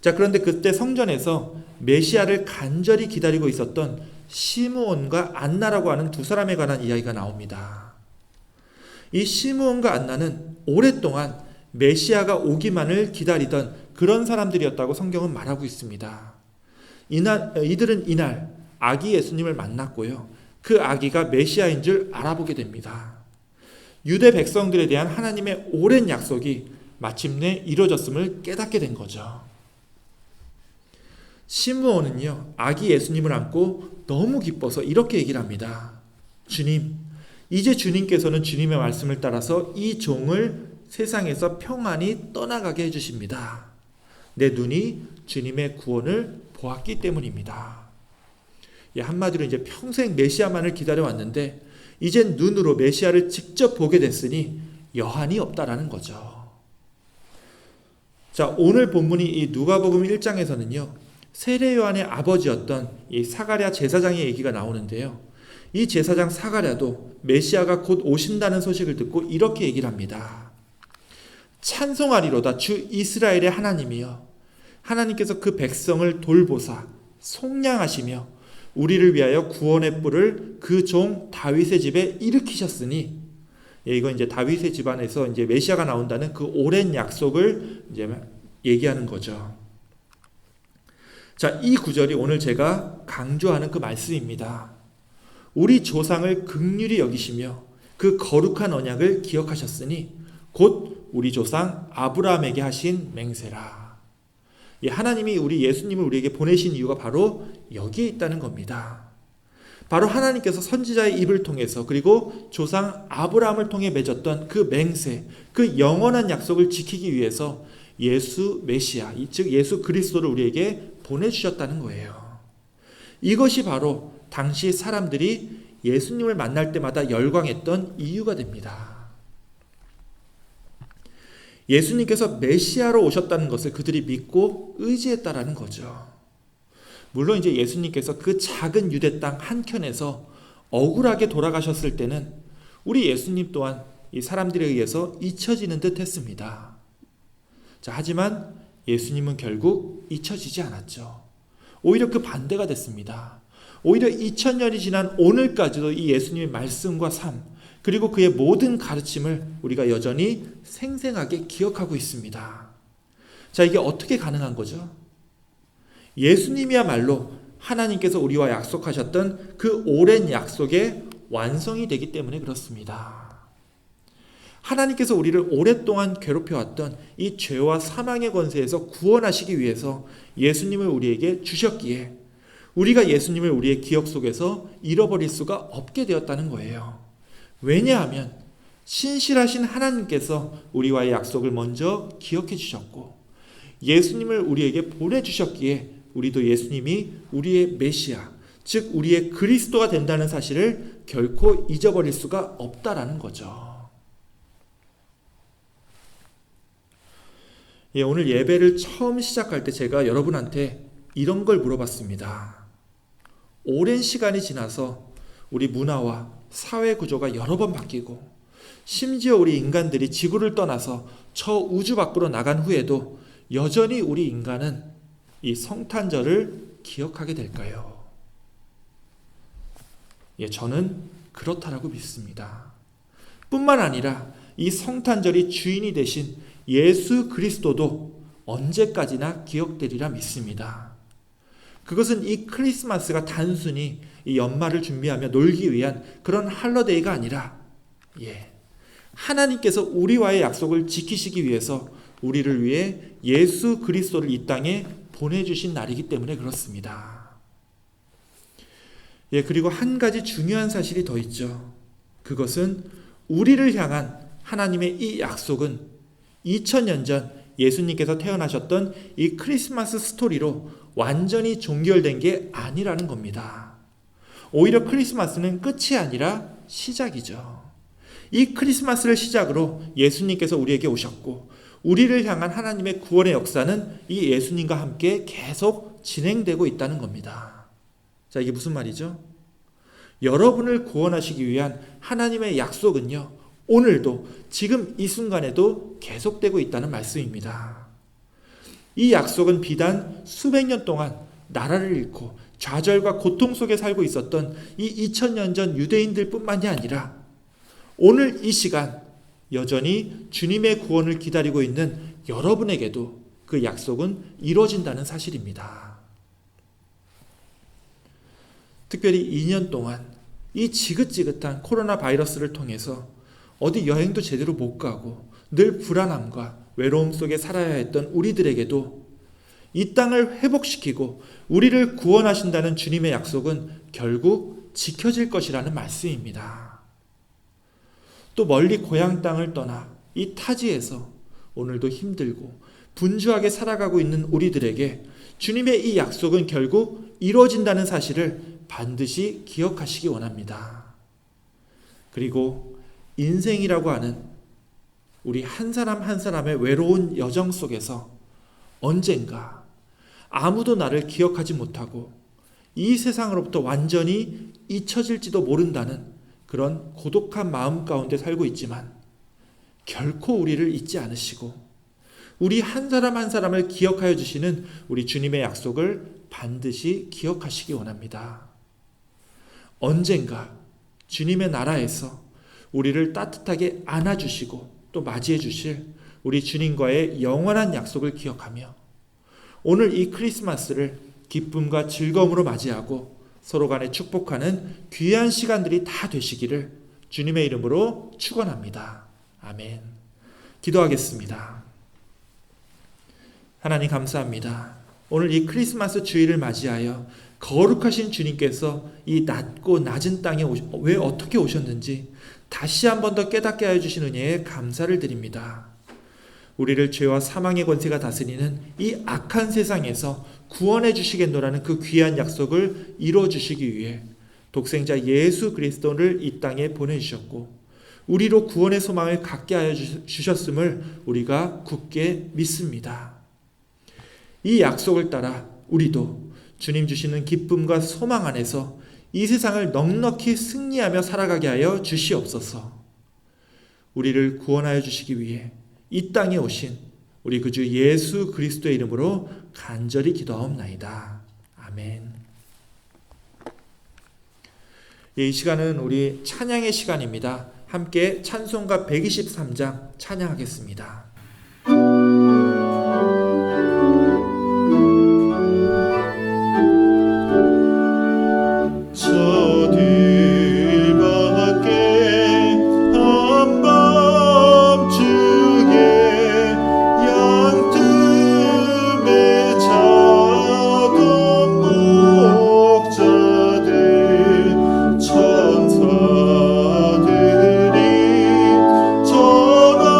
자, 그런데 그때 성전에서 메시아를 간절히 기다리고 있었던 시므온과 안나라고 하는 두 사람에 관한 이야기가 나옵니다. 이 시므온과 안나는 오랫동안 메시아가 오기만을 기다리던 그런 사람들이었다고 성경은 말하고 있습니다. 이들은 이날 아기 예수님을 만났고요, 그 아기가 메시아인 줄 알아보게 됩니다. 유대 백성들에 대한 하나님의 오랜 약속이 마침내 이루어졌음을 깨닫게 된 거죠. 시므온은요, 아기 예수님을 안고 너무 기뻐서 이렇게 얘기를 합니다. 주님, 이제 주님께서는 주님의 말씀을 따라서 이 종을 세상에서 평안히 떠나가게 해주십니다. 내 눈이 주님의 구원을 보았기 때문입니다. 한마디로 이제 평생 메시아만을 기다려왔는데 이젠 눈으로 메시아를 직접 보게 됐으니 여한이 없다라는 거죠. 자, 오늘 본문이 이 누가복음 1장에서는요, 세례 요한의 아버지였던 이 사가랴 제사장의 얘기가 나오는데요, 이 제사장 사가랴도 메시아가 곧 오신다는 소식을 듣고 이렇게 얘기를 합니다. 찬송하리로다 주 이스라엘의 하나님이여, 하나님께서 그 백성을 돌보사 속량하시며 우리를 위하여 구원의 뿔을 그 종 다윗의 집에 일으키셨으니, 이거 이제 다윗의 집안에서 이제 메시아가 나온다는 그 오랜 약속을 이제 얘기하는 거죠. 자, 이 구절이 오늘 제가 강조하는 그 말씀입니다. 우리 조상을 긍휼히 여기시며 그 거룩한 언약을 기억하셨으니 곧 우리 조상 아브라함에게 하신 맹세라. 하나님이 우리 예수님을 우리에게 보내신 이유가 바로 여기에 있다는 겁니다. 바로 하나님께서 선지자의 입을 통해서 그리고 조상 아브라함을 통해 맺었던 그 맹세, 그 영원한 약속을 지키기 위해서 예수 메시아, 즉 예수 그리스도를 우리에게 보내주셨다는 거예요. 이것이 바로 당시 사람들이 예수님을 만날 때마다 열광했던 이유가 됩니다. 예수님께서 메시아로 오셨다는 것을 그들이 믿고 의지했다라는 거죠. 물론 이제 예수님께서 그 작은 유대 땅 한켠에서 억울하게 돌아가셨을 때는 우리 예수님 또한 이 사람들에 의해서 잊혀지는 듯 했습니다. 자, 하지만 예수님은 결국 잊혀지지 않았죠. 오히려 그 반대가 됐습니다. 오히려 2000년이 지난 오늘까지도 이 예수님의 말씀과 삶, 그리고 그의 모든 가르침을 우리가 여전히 생생하게 기억하고 있습니다. 자, 이게 어떻게 가능한 거죠? 예수님이야말로 하나님께서 우리와 약속하셨던 그 오랜 약속의 완성이 되기 때문에 그렇습니다. 하나님께서 우리를 오랫동안 괴롭혀왔던 이 죄와 사망의 권세에서 구원하시기 위해서 예수님을 우리에게 주셨기에 우리가 예수님을 우리의 기억 속에서 잃어버릴 수가 없게 되었다는 거예요. 왜냐하면 신실하신 하나님께서 우리와의 약속을 먼저 기억해 주셨고 예수님을 우리에게 보내주셨기에 우리도 예수님이 우리의 메시아, 즉 우리의 그리스도가 된다는 사실을 결코 잊어버릴 수가 없다라는 거죠. 오늘 예배를 처음 시작할 때 제가 여러분한테 이런 걸 물어봤습니다. 오랜 시간이 지나서 우리 문화와 사회 구조가 여러 번 바뀌고 심지어 우리 인간들이 지구를 떠나서 저 우주 밖으로 나간 후에도 여전히 우리 인간은 이 성탄절을 기억하게 될까요? 저는 그렇다라고 믿습니다. 뿐만 아니라 이 성탄절이 주인이 되신 예수 그리스도도 언제까지나 기억되리라 믿습니다. 그것은 이 크리스마스가 단순히 이 연말을 준비하며 놀기 위한 그런 할러데이가 아니라 하나님께서 우리와의 약속을 지키시기 위해서 우리를 위해 예수 그리스도를 이 땅에 보내주신 날이기 때문에 그렇습니다. 그리고 한 가지 중요한 사실이 더 있죠. 그것은 우리를 향한 하나님의 이 약속은 2000년 전 예수님께서 태어나셨던 이 크리스마스 스토리로 완전히 종결된 게 아니라는 겁니다. 오히려 크리스마스는 끝이 아니라 시작이죠. 이 크리스마스를 시작으로 예수님께서 우리에게 오셨고 우리를 향한 하나님의 구원의 역사는 이 예수님과 함께 계속 진행되고 있다는 겁니다. 자, 이게 무슨 말이죠? 여러분을 구원하시기 위한 하나님의 약속은요, 오늘도 지금 이 순간에도 계속되고 있다는 말씀입니다. 이 약속은 비단 수백 년 동안 나라를 잃고 좌절과 고통 속에 살고 있었던 이 2000년 전 유대인들 뿐만이 아니라 오늘 이 시간 여전히 주님의 구원을 기다리고 있는 여러분에게도 그 약속은 이루어진다는 사실입니다. 특별히 2년 동안 이 지긋지긋한 코로나 바이러스를 통해서 어디 여행도 제대로 못 가고 늘 불안함과 외로움 속에 살아야 했던 우리들에게도 이 땅을 회복시키고 우리를 구원하신다는 주님의 약속은 결국 지켜질 것이라는 말씀입니다. 또 멀리 고향 땅을 떠나 이 타지에서 오늘도 힘들고 분주하게 살아가고 있는 우리들에게 주님의 이 약속은 결국 이루어진다는 사실을 반드시 기억하시기 원합니다. 그리고 인생이라고 하는 우리 한 사람 한 사람의 외로운 여정 속에서 언젠가 아무도 나를 기억하지 못하고 이 세상으로부터 완전히 잊혀질지도 모른다는 그런 고독한 마음 가운데 살고 있지만 결코 우리를 잊지 않으시고 우리 한 사람 한 사람을 기억하여 주시는 우리 주님의 약속을 반드시 기억하시기 원합니다. 언젠가 주님의 나라에서 우리를 따뜻하게 안아주시고 또 맞이해 주실 우리 주님과의 영원한 약속을 기억하며 오늘 이 크리스마스를 기쁨과 즐거움으로 맞이하고 서로 간에 축복하는 귀한 시간들이 다 되시기를 주님의 이름으로 축원합니다. 아멘. 기도하겠습니다. 하나님 감사합니다. 오늘 이 크리스마스 주일을 맞이하여 거룩하신 주님께서 이 낮고 낮은 땅에 왜 어떻게 오셨는지 다시 한 번 더 깨닫게 하여 주신 은혜에 감사를 드립니다. 우리를 죄와 사망의 권세가 다스리는 이 악한 세상에서 구원해 주시겠노라는 그 귀한 약속을 이루어 주시기 위해 독생자 예수 그리스도를 이 땅에 보내주셨고 우리로 구원의 소망을 갖게 하여 주셨음을 우리가 굳게 믿습니다. 이 약속을 따라 우리도 주님 주시는 기쁨과 소망 안에서 이 세상을 넉넉히 승리하며 살아가게 하여 주시옵소서. 우리를 구원하여 주시기 위해 이 땅에 오신 우리 구주 예수 그리스도의 이름으로 간절히 기도하옵나이다. 아멘. 이 시간은 우리 찬양의 시간입니다. 함께 찬송가 123장 찬양하겠습니다. 천사들이 전하여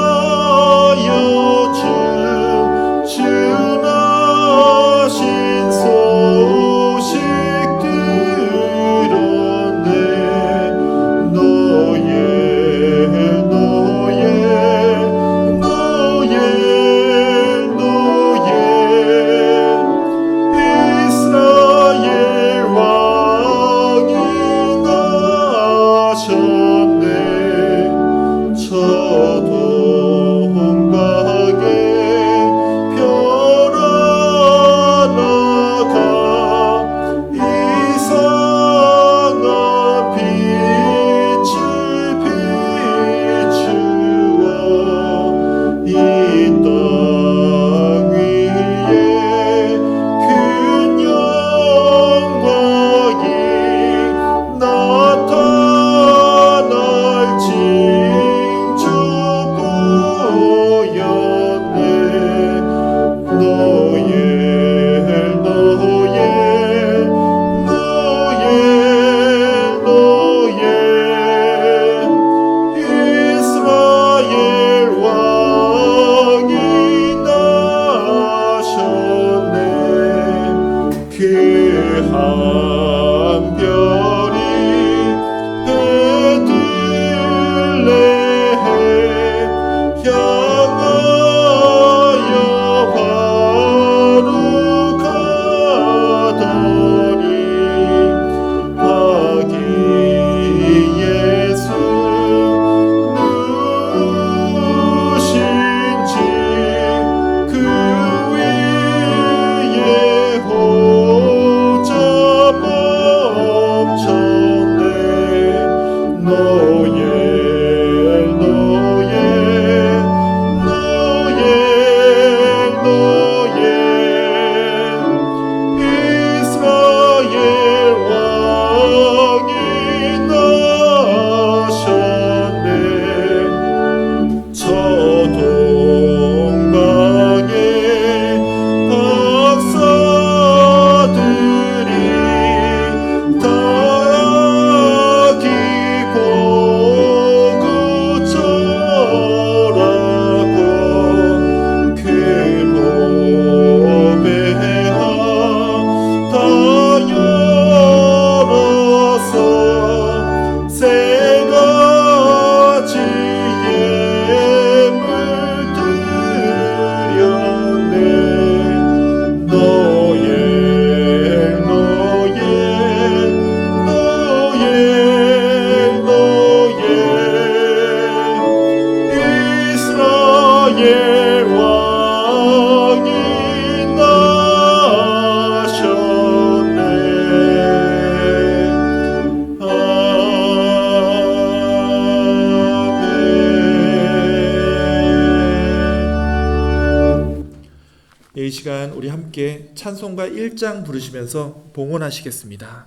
이 시간 우리 함께 찬송가 1장 부르시면서 봉헌하시겠습니다.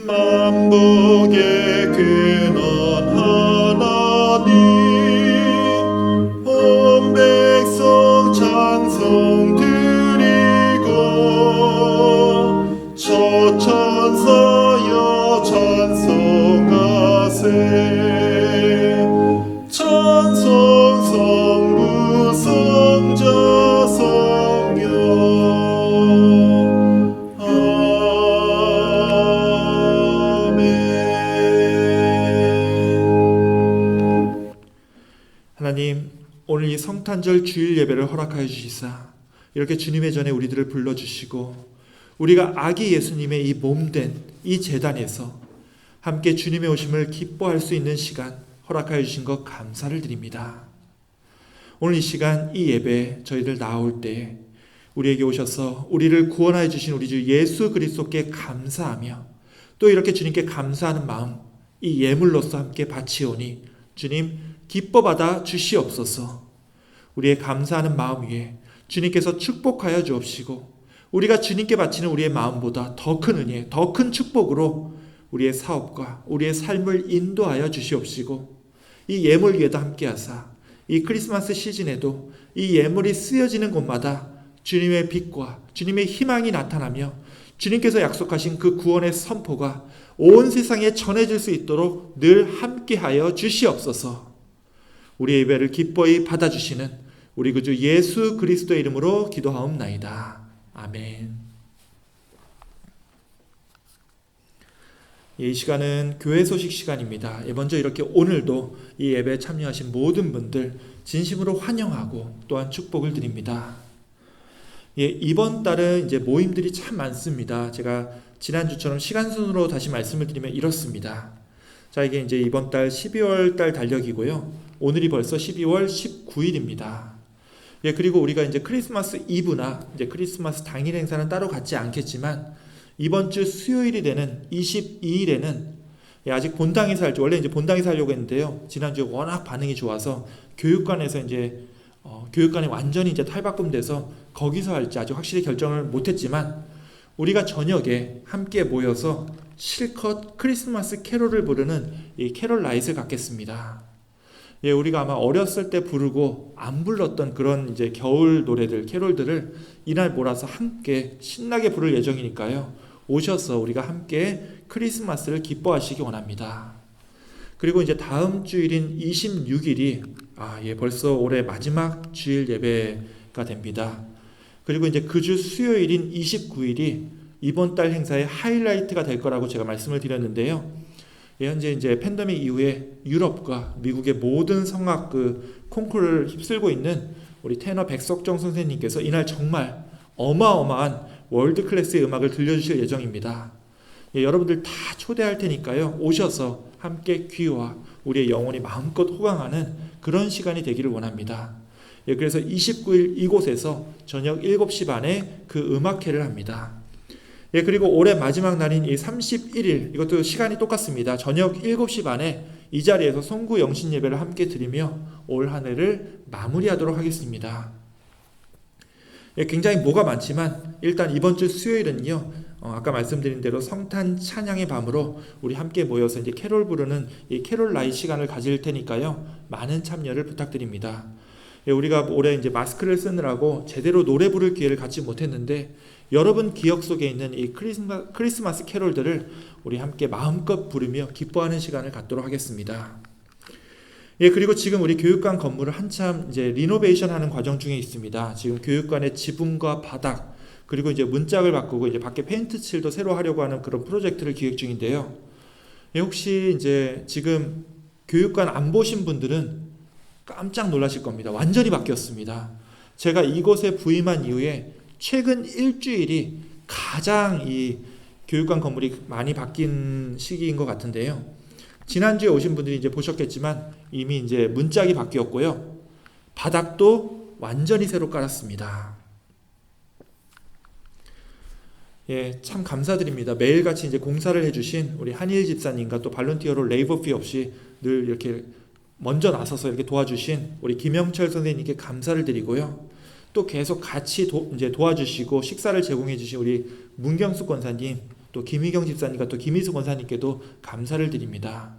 만복의 근원 하나님 온 백성 찬송 드리고 저천사여 찬송하세 찬송 성부 성자 성령 하나님, 오늘 이 성탄절 주일 예배를 허락하여 주시사 이렇게 주님의 전에 우리들을 불러주시고 우리가 아기 예수님의 이 몸된 이 제단에서 함께 주님의 오심을 기뻐할 수 있는 시간 허락하여 주신 것 감사를 드립니다. 오늘 이 시간 이 예배 저희들 나올 때 우리에게 오셔서 우리를 구원하여 주신 우리 주 예수 그리스도께 감사하며 또 이렇게 주님께 감사하는 마음 이 예물로서 함께 바치오니 주님 기뻐 받아 주시옵소서. 우리의 감사하는 마음 위에 주님께서 축복하여 주옵시고 우리가 주님께 바치는 우리의 마음보다 더 큰 은혜, 더 큰 축복으로 우리의 사업과 우리의 삶을 인도하여 주시옵시고 이 예물 위에도 함께 하사 이 크리스마스 시즌에도 이 예물이 쓰여지는 곳마다 주님의 빛과 주님의 희망이 나타나며 주님께서 약속하신 그 구원의 선포가 온 세상에 전해질 수 있도록 늘 함께하여 주시옵소서. 우리의 예배를 기뻐히 받아주시는 우리 구주 예수 그리스도의 이름으로 기도하옵나이다. 아멘. 이 시간은 교회 소식 시간입니다. 먼저 이렇게 오늘도 이 예배에 참여하신 모든 분들 진심으로 환영하고 또한 축복을 드립니다. 이번 달은 이제 모임들이 참 많습니다. 제가 지난주처럼 시간 순으로 다시 말씀을 드리면 이렇습니다. 자, 이게 이제 이번 달 12월 달 달력이고요. 오늘이 벌써 12월 19일입니다. 그리고 우리가 이제 크리스마스 이브나 이제 크리스마스 당일 행사는 따로 갖지 않겠지만 이번 주 수요일이 되는 22일에는 아직 본당에서 할지 원래 이제 본당에서 하려고 했는데요. 지난주에 워낙 반응이 좋아서 교육관에서 이제 교육관이 완전히 이제 탈바꿈돼서 거기서 할지 아직 확실히 결정을 못했지만 우리가 저녁에 함께 모여서 실컷 크리스마스 캐롤을 부르는 이 캐롤 나잇을 갖겠습니다. 우리가 아마 어렸을 때 부르고 안 불렀던 그런 이제 겨울 노래들, 캐롤들을 이날 몰아서 함께 신나게 부를 예정이니까요. 오셔서 우리가 함께 크리스마스를 기뻐하시기 원합니다. 그리고 이제 다음 주일인 26일이 벌써 올해 마지막 주일 예배가 됩니다. 그리고 이제 그 주 수요일인 29일이 이번 달 행사의 하이라이트가 될 거라고 제가 말씀을 드렸는데요. 현재 이제 팬데믹 이후에 유럽과 미국의 모든 성악 콩쿠르를 휩쓸고 있는 우리 테너 백석정 선생님께서 이날 정말 어마어마한 월드 클래스의 음악을 들려주실 예정입니다. 여러분들 다 초대할 테니까요. 오셔서 함께 귀와 우리의 영혼이 마음껏 호강하는 그런 시간이 되기를 원합니다. 그래서 29일 이곳에서 저녁 7시 반에 그 음악회를 합니다. 그리고 올해 마지막 날인 이 31일 이것도 시간이 똑같습니다. 저녁 7시 반에 이 자리에서 송구 영신 예배를 함께 드리며 올 한 해를 마무리하도록 하겠습니다. 굉장히 뭐가 많지만 일단 이번 주 수요일은요. 아까 말씀드린 대로 성탄 찬양의 밤으로 우리 함께 모여서 이제 캐롤 부르는 이 캐롤 나잇 시간을 가질 테니까요. 많은 참여를 부탁드립니다. 우리가 올해 이제 마스크를 쓰느라고 제대로 노래 부를 기회를 갖지 못했는데 여러분 기억 속에 있는 이 크리스마스 캐롤들을 우리 함께 마음껏 부르며 기뻐하는 시간을 갖도록 하겠습니다. 그리고 지금 우리 교육관 건물을 한참 이제 리노베이션 하는 과정 중에 있습니다. 지금 교육관의 지붕과 바닥 그리고 이제 문짝을 바꾸고 이제 밖에 페인트 칠도 새로 하려고 하는 그런 프로젝트를 기획 중인데요. 혹시 이제 지금 교육관 안 보신 분들은 깜짝 놀라실 겁니다. 완전히 바뀌었습니다. 제가 이곳에 부임한 이후에 최근 일주일이 가장 이 교육관 건물이 많이 바뀐 시기인 것 같은데요. 지난주에 오신 분들이 이제 보셨겠지만 이미 이제 문짝이 바뀌었고요. 바닥도 완전히 새로 깔았습니다. 참 감사드립니다. 매일같이 이제 공사를 해주신 우리 한일 집사님과 또 발런티어로 레이버 피 없이 늘 이렇게 먼저 나서서 이렇게 도와주신 우리 김영철 선생님께 감사를 드리고요. 또 계속 같이 이제 도와주시고 식사를 제공해 주신 우리 문경수 권사님, 또 김희경 집사님과 또 김희수 권사님께도 감사를 드립니다.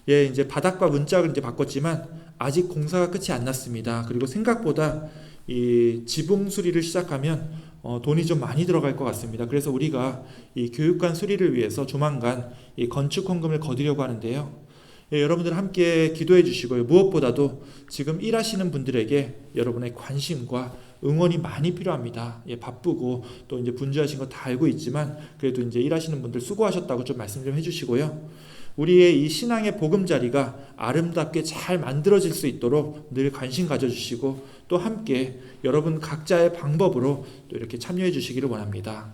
예, 이제 바닥과 문짝을 이제 바꿨지만 아직 공사가 끝이 안 났습니다. 그리고 생각보다 이 지붕 수리를 시작하면 돈이 좀 많이 들어갈 것 같습니다. 그래서 우리가 이 교육관 수리를 위해서 조만간 이 건축 헌금을 거두려고 하는데요. 예, 여러분들 함께 기도해 주시고요. 무엇보다도 지금 일하시는 분들에게 여러분의 관심과 응원이 많이 필요합니다. 예, 바쁘고 또 이제 분주하신 거 다 알고 있지만 그래도 이제 일하시는 분들 수고하셨다고 좀 말씀 좀 해주시고요. 우리의 이 신앙의 보금자리가 아름답게 잘 만들어질 수 있도록 늘 관심 가져주시고 또 함께 여러분 각자의 방법으로 또 이렇게 참여해 주시기를 원합니다.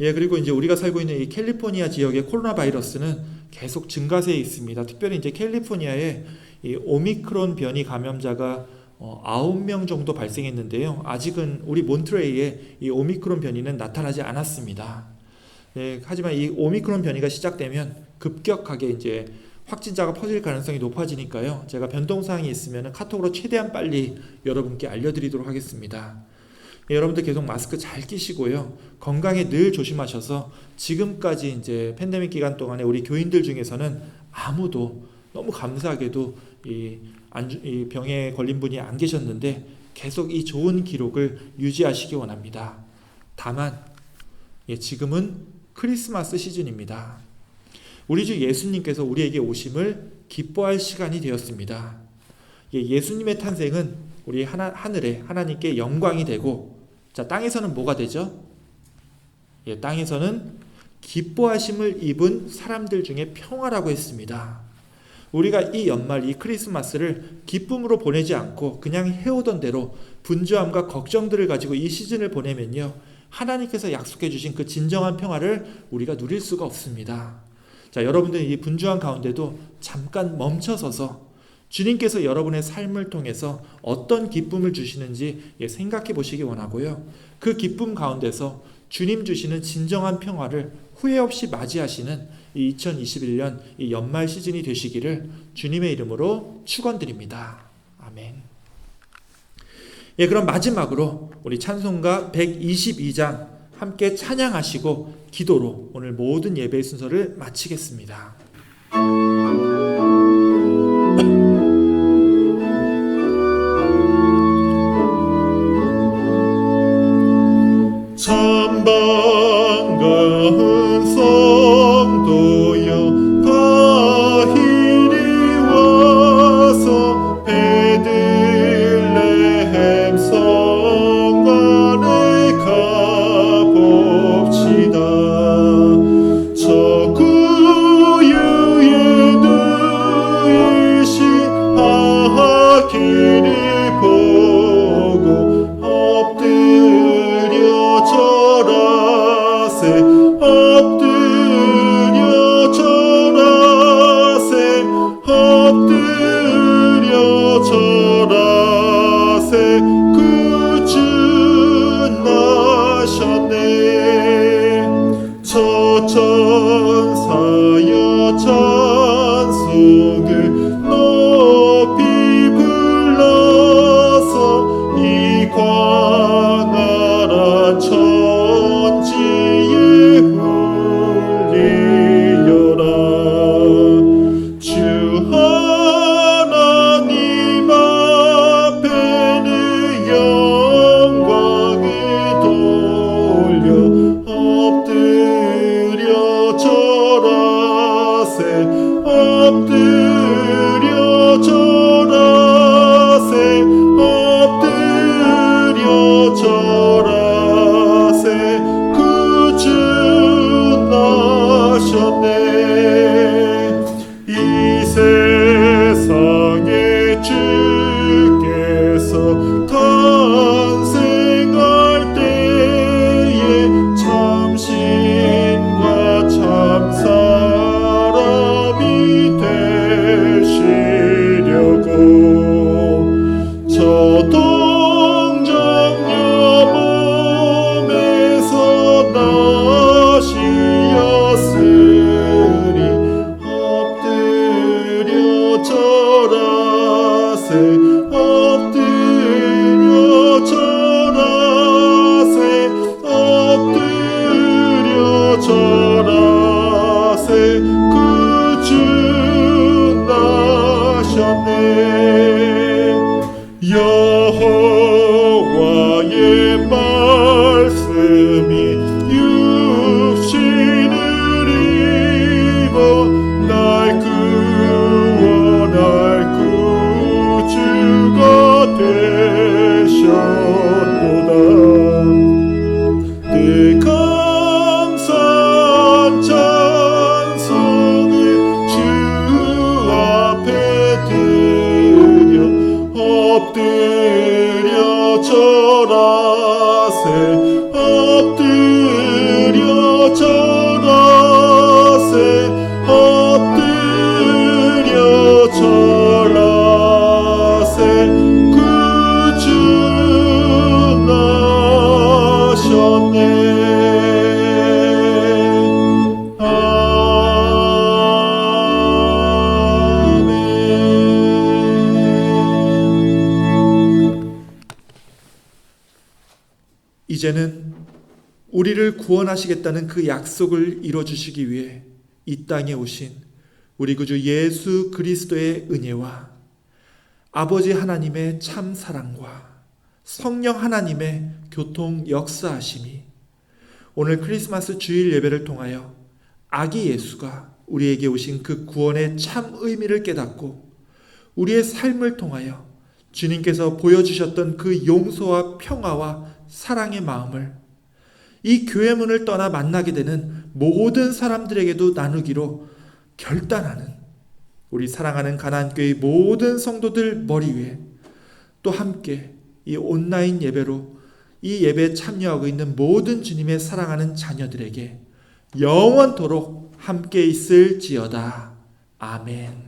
예, 그리고 이제 우리가 살고 있는 이 캘리포니아 지역의 코로나 바이러스는 계속 증가세에 있습니다. 특별히 이제 캘리포니아에 이 오미크론 변이 감염자가 9명 정도 발생했는데요. 아직은 우리 몬트레이에 이 오미크론 변이는 나타나지 않았습니다. 네, 하지만 이 오미크론 변이가 시작되면 급격하게 이제 확진자가 퍼질 가능성이 높아지니까요. 제가 변동사항이 있으면 카톡으로 최대한 빨리 여러분께 알려드리도록 하겠습니다. 예, 여러분들 계속 마스크 잘 끼시고요. 건강에 늘 조심하셔서 지금까지 이제 팬데믹 기간 동안에 우리 교인들 중에서는 아무도 너무 감사하게도 이 병에 걸린 분이 안 계셨는데 계속 이 좋은 기록을 유지하시기 원합니다. 다만 지금은 크리스마스 시즌입니다. 우리 주 예수님께서 우리에게 오심을 기뻐할 시간이 되었습니다. 예수님의 탄생은 우리 하늘에 하나님께 영광이 되고, 자, 땅에서는 뭐가 되죠? 땅에서는 기뻐하심을 입은 사람들 중에 평화라고 했습니다. 우리가 이 연말 이 크리스마스를 기쁨으로 보내지 않고 그냥 해오던 대로 분주함과 걱정들을 가지고 이 시즌을 보내면요, 하나님께서 약속해 주신 그 진정한 평화를 우리가 누릴 수가 없습니다. 자, 여러분들 이 분주한 가운데도 잠깐 멈춰서서 주님께서 여러분의 삶을 통해서 어떤 기쁨을 주시는지 생각해 보시기 원하고요. 그 기쁨 가운데서 주님 주시는 진정한 평화를 후회 없이 맞이하시는 이 2021년 이 연말 시즌이 되시기를 주님의 이름으로 축원드립니다. 아멘. 그럼 마지막으로 우리 찬송가 122장 함께 찬양하시고 기도로 오늘 모든 예배의 순서를 마치겠습니다. 참 반가운 성도여 다 이리 와서 베들레헴 성 안에 가봅시다. 저 구유에 누이신 아기를 보고 엎드려 절하세 엎드려 절하세 엎드려 절하세 구주 나셨네. 저 천사여 찬송을 높이 불러서 이 광활한 천지에 울리려라. 주 하나님 앞에는 영광을 돌려 엎드려 절하세 엎드려 절하세 엎드려 절하세 구주 나셨네. 이 세상에 주께서 탄생할 때에 참신과 참사람이 되시려고 저 동정녀 몸에서 나시었으니 이제는 우리를 구원하시겠다는 그 약속을 이뤄주시기 위해 이 땅에 오신 우리 구주 예수 그리스도의 은혜와 아버지 하나님의 참 사랑과 성령 하나님의 교통 역사하심이 오늘 크리스마스 주일 예배를 통하여 아기 예수가 우리에게 오신 그 구원의 참 의미를 깨닫고 우리의 삶을 통하여 주님께서 보여주셨던 그 용서와 평화와 사랑의 마음을 이 교회 문을 떠나 만나게 되는 모든 사람들에게도 나누기로 결단하는 우리 사랑하는 가나안교회의 모든 성도들 머리 위에 또 함께 이 온라인 예배로 이 예배에 참여하고 있는 모든 주님의 사랑하는 자녀들에게 영원토록 함께 있을지어다. 아멘.